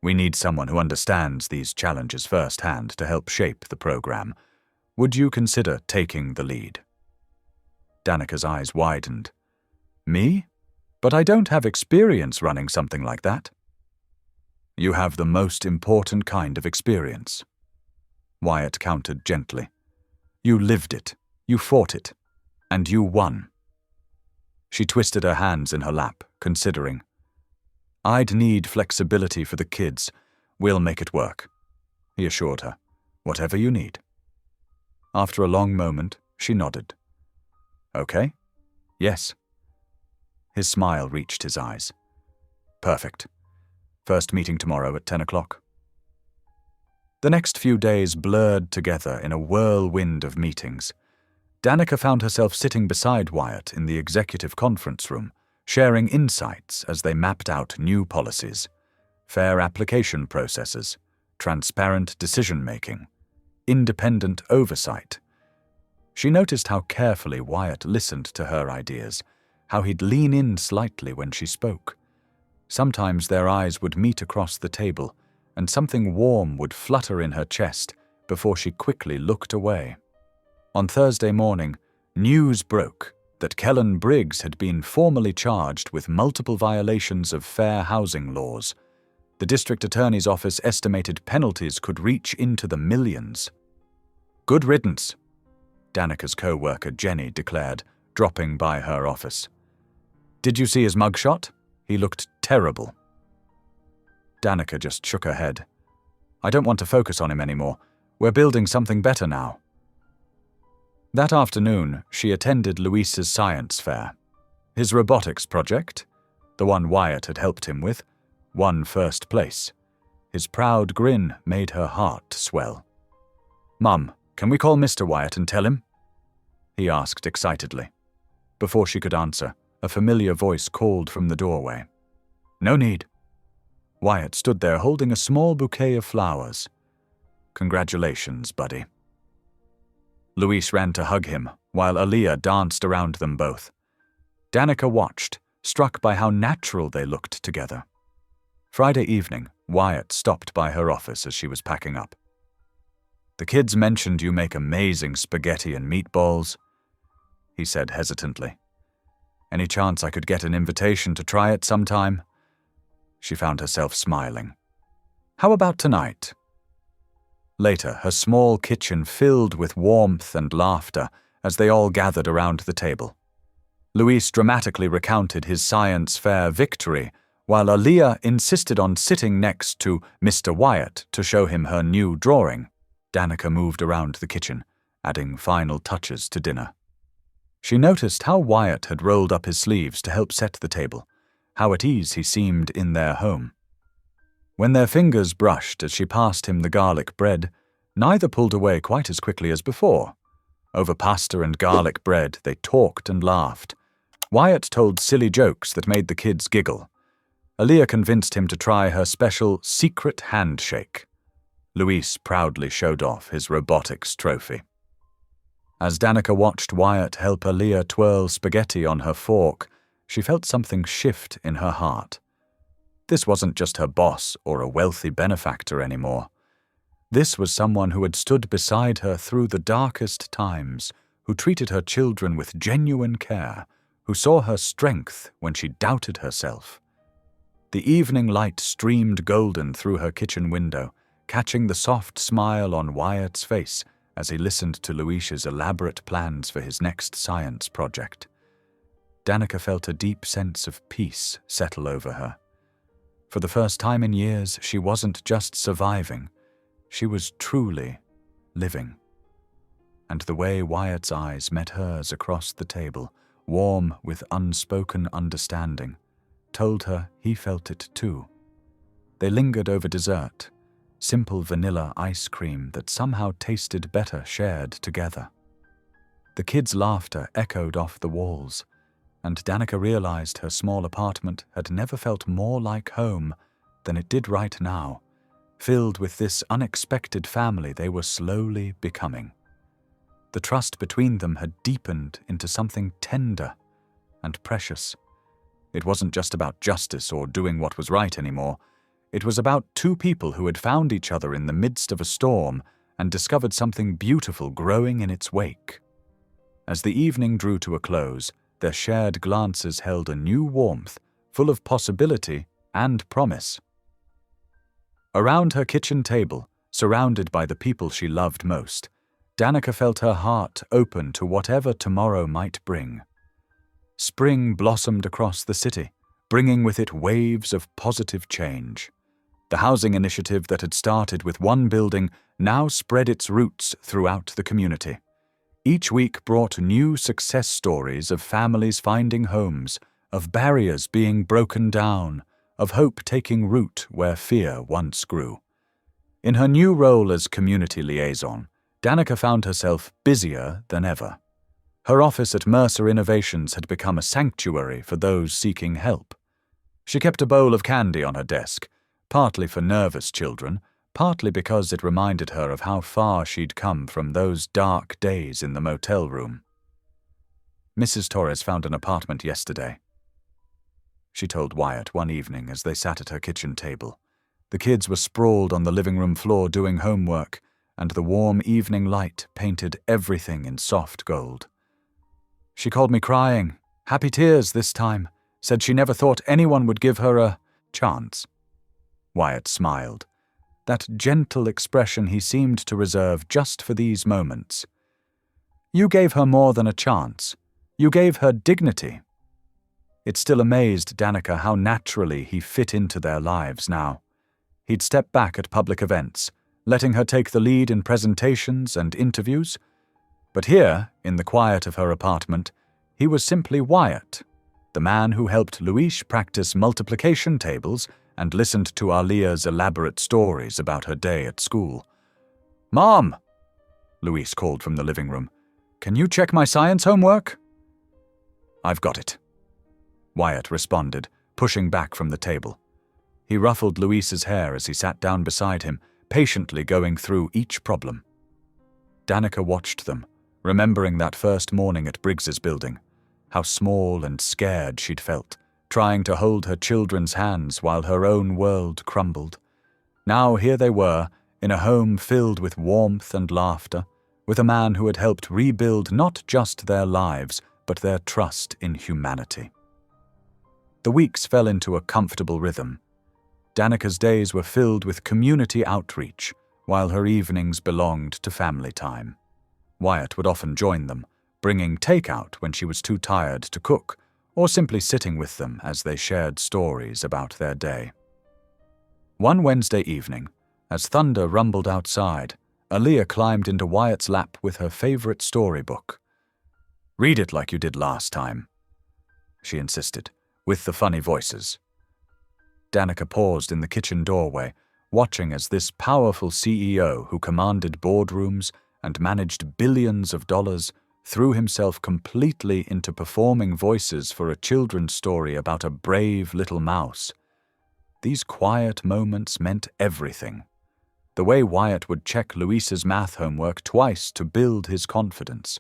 "We need someone who understands these challenges firsthand to help shape the program. Would you consider taking the lead?" Danica's eyes widened. "Me? But I don't have experience running something like that." "You have the most important kind of experience," Wyatt countered gently. "You lived it, you fought it, and you won." She twisted her hands in her lap, considering. "I'd need flexibility for the kids. We'll make it work," he assured her. "Whatever you need." After a long moment, she nodded. "Okay? Yes." His smile reached his eyes. "Perfect. First meeting tomorrow at 10 o'clock. The next few days blurred together in a whirlwind of meetings. Danica found herself sitting beside Wyatt in the executive conference room, sharing insights as they mapped out new policies, fair application processes, transparent decision-making, independent oversight. She noticed how carefully Wyatt listened to her ideas, how he'd lean in slightly when she spoke. Sometimes their eyes would meet across the table, and something warm would flutter in her chest before she quickly looked away. On Thursday morning, news broke that Kellen Briggs had been formally charged with multiple violations of fair housing laws. The district attorney's office estimated penalties could reach into the millions. "Good riddance," Danica's co-worker Jenny declared, dropping by her office. "Did you see his mugshot? He looked terrible." Danica just shook her head. "I don't want to focus on him anymore. We're building something better now." That afternoon, she attended Luis's science fair. His robotics project, the one Wyatt had helped him with, won first place. His proud grin made her heart swell. "Mum, can we call Mr. Wyatt and tell him?" he asked excitedly. Before she could answer, a familiar voice called from the doorway. "No need." Wyatt stood there holding a small bouquet of flowers. "Congratulations, buddy." Luis ran to hug him, while Aaliyah danced around them both. Danica watched, struck by how natural they looked together. Friday evening, Wyatt stopped by her office as she was packing up. "The kids mentioned you make amazing spaghetti and meatballs," he said hesitantly. "Any chance I could get an invitation to try it sometime?" She found herself smiling. "How about tonight?" Later, her small kitchen filled with warmth and laughter as they all gathered around the table. Luis dramatically recounted his science fair victory, while Aaliyah insisted on sitting next to Mr. Wyatt to show him her new drawing. Danica moved around the kitchen, adding final touches to dinner. She noticed how Wyatt had rolled up his sleeves to help set the table, how at ease he seemed in their home. When their fingers brushed as she passed him the garlic bread, neither pulled away quite as quickly as before. Over pasta and garlic bread, they talked and laughed. Wyatt told silly jokes that made the kids giggle. Aaliyah convinced him to try her special secret handshake. Luis proudly showed off his robotics trophy. As Danica watched Wyatt help Aaliyah twirl spaghetti on her fork, she felt something shift in her heart. This wasn't just her boss or a wealthy benefactor anymore. This was someone who had stood beside her through the darkest times, who treated her children with genuine care, who saw her strength when she doubted herself. The evening light streamed golden through her kitchen window, catching the soft smile on Wyatt's face as he listened to Luis's elaborate plans for his next science project. Danica felt a deep sense of peace settle over her. For the first time in years, she wasn't just surviving, she was truly living. And the way Wyatt's eyes met hers across the table, warm with unspoken understanding, told her he felt it too. They lingered over dessert, simple vanilla ice cream that somehow tasted better shared together. The kids' laughter echoed off the walls, and Danica realized her small apartment had never felt more like home than it did right now, filled with this unexpected family they were slowly becoming. The trust between them had deepened into something tender and precious. It wasn't just about justice or doing what was right anymore. It was about two people who had found each other in the midst of a storm and discovered something beautiful growing in its wake. As the evening drew to a close, their shared glances held a new warmth, full of possibility and promise. Around her kitchen table, surrounded by the people she loved most, Danica felt her heart open to whatever tomorrow might bring. Spring blossomed across the city, bringing with it waves of positive change. The housing initiative that had started with one building now spread its roots throughout the community. Each week brought new success stories of families finding homes, of barriers being broken down, of hope taking root where fear once grew. In her new role as community liaison, Danica found herself busier than ever. Her office at Mercer Innovations had become a sanctuary for those seeking help. She kept a bowl of candy on her desk, partly for nervous children, partly because it reminded her of how far she'd come from those dark days in the motel room. Mrs. Torres found an apartment yesterday, she told Wyatt one evening as they sat at her kitchen table. The kids were sprawled on the living room floor doing homework, and the warm evening light painted everything in soft gold. She called me crying, happy tears this time, said she never thought anyone would give her a chance. Wyatt smiled, that gentle expression he seemed to reserve just for these moments. You gave her more than a chance. You gave her dignity. It still amazed Danica how naturally he fit into their lives now. He'd step back at public events, letting her take the lead in presentations and interviews. But here, in the quiet of her apartment, he was simply Wyatt, the man who helped Luis practice multiplication tables and listened to Aaliyah's elaborate stories about her day at school. "Mom," Luis called from the living room, "can you check my science homework?" "I've got it," Wyatt responded, pushing back from the table. He ruffled Luis's hair as he sat down beside him, patiently going through each problem. Danica watched them, remembering that first morning at Briggs's building, how small and scared she'd felt, trying to hold her children's hands while her own world crumbled. Now here they were, in a home filled with warmth and laughter, with a man who had helped rebuild not just their lives, but their trust in humanity. The weeks fell into a comfortable rhythm. Danica's days were filled with community outreach, while her evenings belonged to family time. Wyatt would often join them, bringing takeout when she was too tired to cook, or simply sitting with them as they shared stories about their day. One Wednesday evening, as thunder rumbled outside, Aaliyah climbed into Wyatt's lap with her favorite storybook. "Read it like you did last time," she insisted, with the funny voices. Danica paused in the kitchen doorway, watching as this powerful CEO who commanded boardrooms and managed billions of dollars threw himself completely into performing voices for a children's story about a brave little mouse. These quiet moments meant everything. The way Wyatt would check Luis's math homework twice to build his confidence,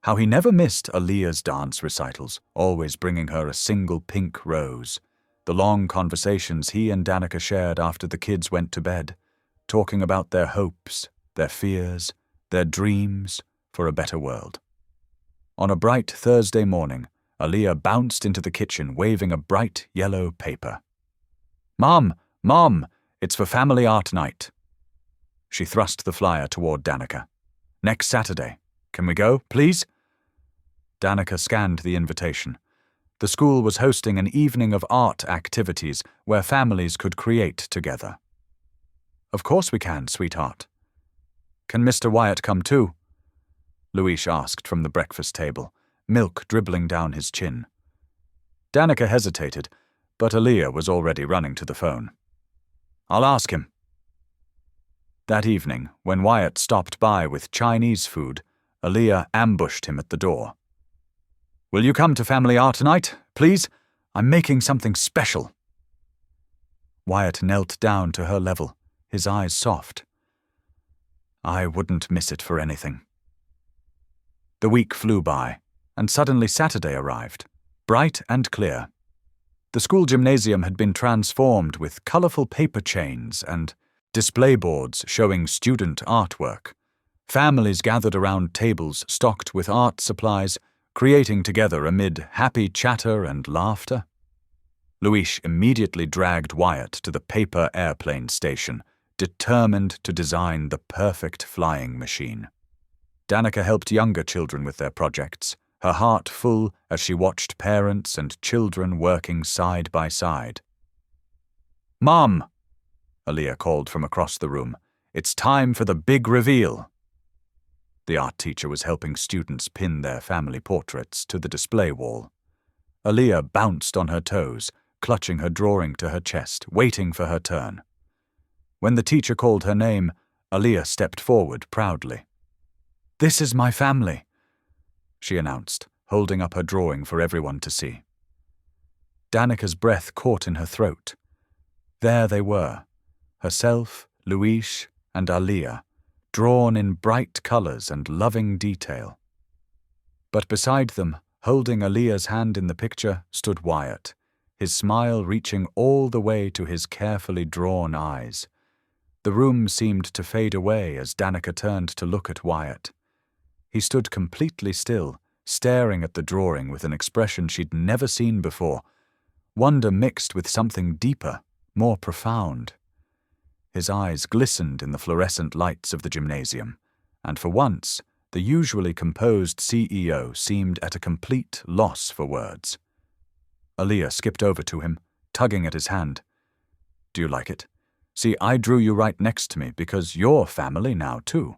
How he never missed Aaliyah's dance recitals, always bringing her a single pink rose. The long conversations he and Danica shared after the kids went to bed, talking about their hopes, their fears, their dreams for a better world. On a bright Thursday morning, Aaliyah bounced into the kitchen waving a bright yellow paper. "Mom! Mom! It's for family art night." She thrust the flyer toward Danica. "Next Saturday. Can we go, please?" Danica scanned the invitation. The school was hosting an evening of art activities where families could create together. "Of course we can, sweetheart." "Can Mr. Wyatt come too?" Louise asked from the breakfast table, milk dribbling down his chin. Danica hesitated, but Aaliyah was already running to the phone. "I'll ask him." That evening, when Wyatt stopped by with Chinese food, Aaliyah ambushed him at the door. "Will you come to family art night, please? I'm making something special." Wyatt knelt down to her level, his eyes soft. "I wouldn't miss it for anything." The week flew by, and suddenly Saturday arrived, bright and clear. The school gymnasium had been transformed with colorful paper chains and display boards showing student artwork. Families gathered around tables stocked with art supplies, creating together amid happy chatter and laughter. Louise immediately dragged Wyatt to the paper airplane station, determined to design the perfect flying machine. Danica helped younger children with their projects, her heart full as she watched parents and children working side by side. "Mom!" Aaliyah called from across the room. "It's time for the big reveal." The art teacher was helping students pin their family portraits to the display wall. Aaliyah bounced on her toes, clutching her drawing to her chest, waiting for her turn. When the teacher called her name, Aaliyah stepped forward proudly. "This is my family," she announced, holding up her drawing for everyone to see. Danica's breath caught in her throat. There they were, herself, Louise, and Aaliyah, drawn in bright colors and loving detail. But beside them, holding Aaliyah's hand in the picture, stood Wyatt, his smile reaching all the way to his carefully drawn eyes. The room seemed to fade away as Danica turned to look at Wyatt. He stood completely still, staring at the drawing with an expression she'd never seen before, wonder mixed with something deeper, more profound. His eyes glistened in the fluorescent lights of the gymnasium, and for once, the usually composed CEO seemed at a complete loss for words. Aaliyah skipped over to him, tugging at his hand. "Do you like it? See, I drew you right next to me because you're family now, too."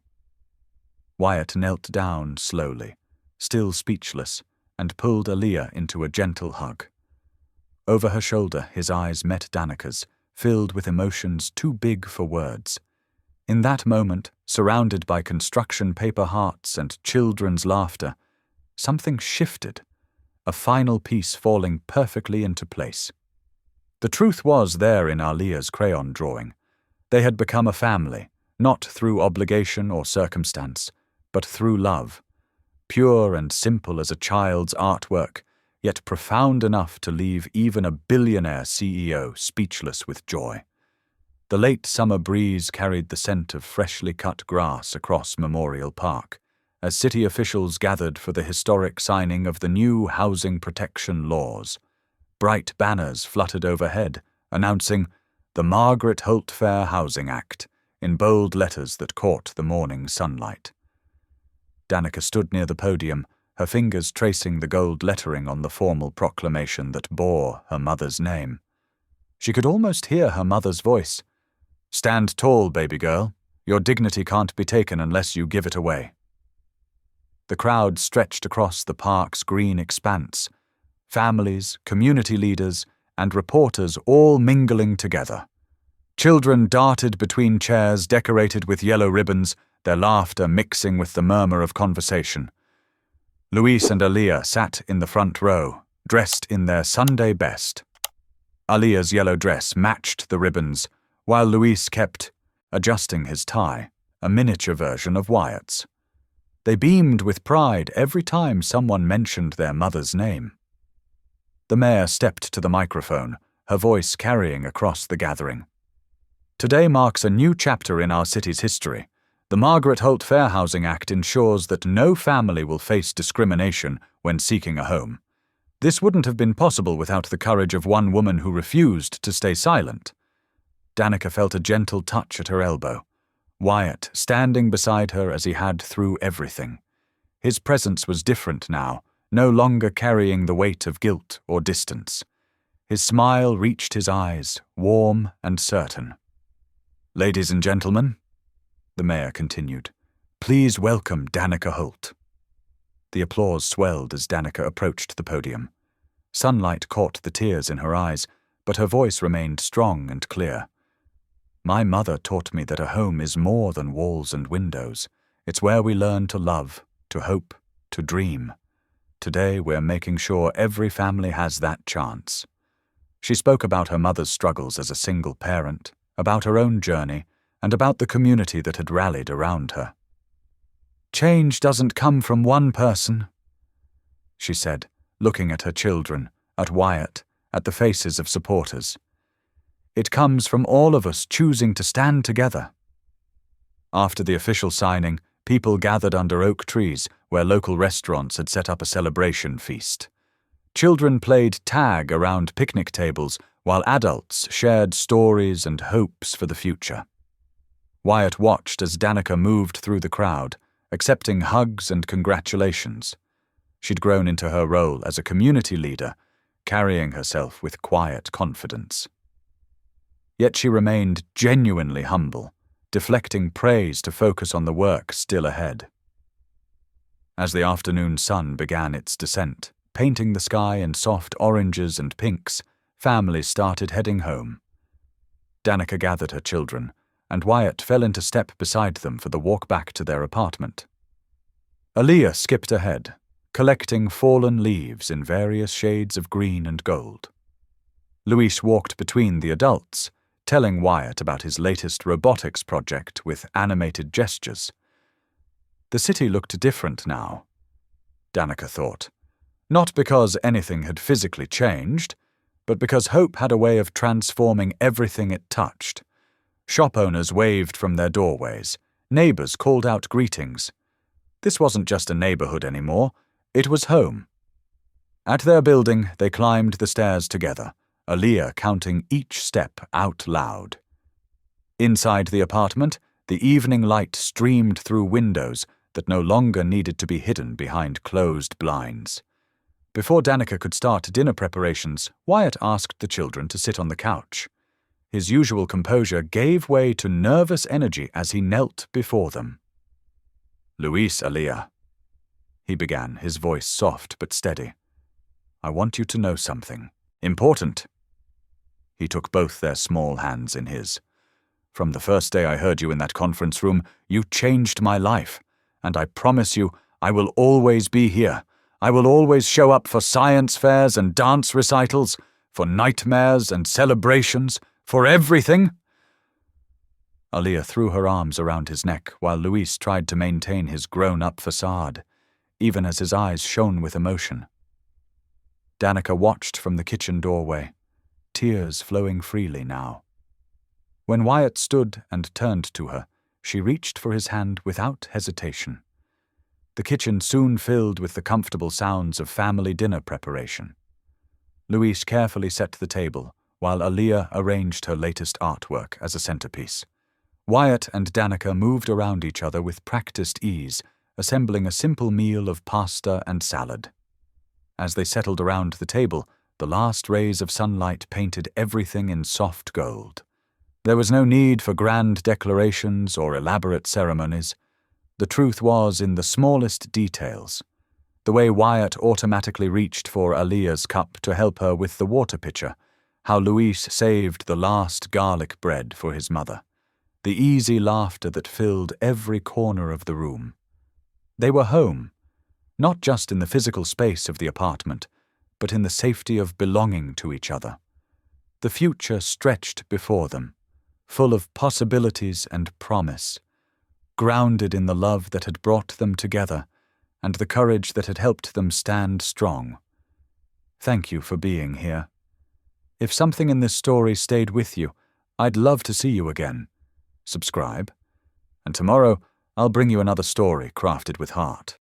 Wyatt knelt down slowly, still speechless, and pulled Aaliyah into a gentle hug. Over her shoulder, his eyes met Danica's, filled with emotions too big for words. In that moment, surrounded by construction paper hearts and children's laughter, something shifted, a final piece falling perfectly into place. The truth was there in Aaliyah's crayon drawing. They had become a family, not through obligation or circumstance, but through love, pure and simple as a child's artwork, yet profound enough to leave even a billionaire CEO speechless with joy. The late summer breeze carried the scent of freshly cut grass across Memorial Park, as city officials gathered for the historic signing of the new housing protection laws. Bright banners fluttered overhead, announcing the Margaret Holt Fair Housing Act in bold letters that caught the morning sunlight. Danica stood near the podium, her fingers tracing the gold lettering on the formal proclamation that bore her mother's name. She could almost hear her mother's voice. "Stand tall, baby girl. Your dignity can't be taken unless you give it away." The crowd stretched across the park's green expanse, families, community leaders, and reporters all mingling together. Children darted between chairs decorated with yellow ribbons, their laughter mixing with the murmur of conversation. Louise and Aaliyah sat in the front row, dressed in their Sunday best. Aaliyah's yellow dress matched the ribbons, while Louise kept adjusting his tie, a miniature version of Wyatt's. They beamed with pride every time someone mentioned their mother's name. The mayor stepped to the microphone, her voice carrying across the gathering. Today marks a new chapter in our city's history. The Margaret Holt Fair Housing Act ensures that no family will face discrimination when seeking a home. This wouldn't have been possible without the courage of one woman who refused to stay silent. Danica felt a gentle touch at her elbow. Wyatt standing beside her as he had through everything. His presence was different now, no longer carrying the weight of guilt or distance. His smile reached his eyes, warm and certain. "Ladies and gentlemen," the mayor continued, "please welcome Danica Holt." The applause swelled as Danica approached the podium. Sunlight caught the tears in her eyes, but her voice remained strong and clear. "My mother taught me that a home is more than walls and windows. It's where we learn to love, to hope, to dream. Today we're making sure every family has that chance." She spoke about her mother's struggles as a single parent, about her own journey, and about the community that had rallied around her. "Change doesn't come from one person," she said, looking at her children, at Wyatt, at the faces of supporters. "It comes from all of us choosing to stand together." After the official signing, people gathered under oak trees where local restaurants had set up a celebration feast. Children played tag around picnic tables while adults shared stories and hopes for the future. Wyatt watched as Danica moved through the crowd, accepting hugs and congratulations. She'd grown into her role as a community leader, carrying herself with quiet confidence. Yet she remained genuinely humble, deflecting praise to focus on the work still ahead. As the afternoon sun began its descent, painting the sky in soft oranges and pinks, families started heading home. Danica gathered her children, and Wyatt fell into step beside them for the walk back to their apartment. Aaliyah skipped ahead, collecting fallen leaves in various shades of green and gold. Luis walked between the adults, telling Wyatt about his latest robotics project with animated gestures. The city looked different now, Danica thought, not because anything had physically changed, but because hope had a way of transforming everything it touched. Shop owners waved from their doorways. Neighbors called out greetings. This wasn't just a neighborhood anymore, it was home. At their building, they climbed the stairs together, Aaliyah counting each step out loud. Inside the apartment, the evening light streamed through windows that no longer needed to be hidden behind closed blinds. Before Danica could start dinner preparations, Wyatt asked the children to sit on the couch. His usual composure gave way to nervous energy as he knelt before them. "Luis, Aaliyah," he began, his voice soft but steady. "I want you to know something. Important." He took both their small hands in his. "From the first day I heard you in that conference room, you changed my life, and I promise you I will always be here. I will always show up for science fairs and dance recitals, for nightmares and celebrations, for everything." Aaliyah threw her arms around his neck while Luis tried to maintain his grown-up facade, even as his eyes shone with emotion. Danica watched from the kitchen doorway, tears flowing freely now. When Wyatt stood and turned to her, she reached for his hand without hesitation. The kitchen soon filled with the comfortable sounds of family dinner preparation. Luis carefully set the table, while Aaliyah arranged her latest artwork as a centerpiece. Wyatt and Danica moved around each other with practiced ease, assembling a simple meal of pasta and salad. As they settled around the table, the last rays of sunlight painted everything in soft gold. There was no need for grand declarations or elaborate ceremonies. The truth was in the smallest details. The way Wyatt automatically reached for Aaliyah's cup to help her with the water pitcher, how Luis saved the last garlic bread for his mother, the easy laughter that filled every corner of the room. They were home, not just in the physical space of the apartment, but in the safety of belonging to each other. The future stretched before them, full of possibilities and promise. grounded in the love that had brought them together and the courage that had helped them stand strong. Thank you for being here. If something in this story stayed with you, I'd love to see you again. Subscribe, and tomorrow I'll bring you another story crafted with heart.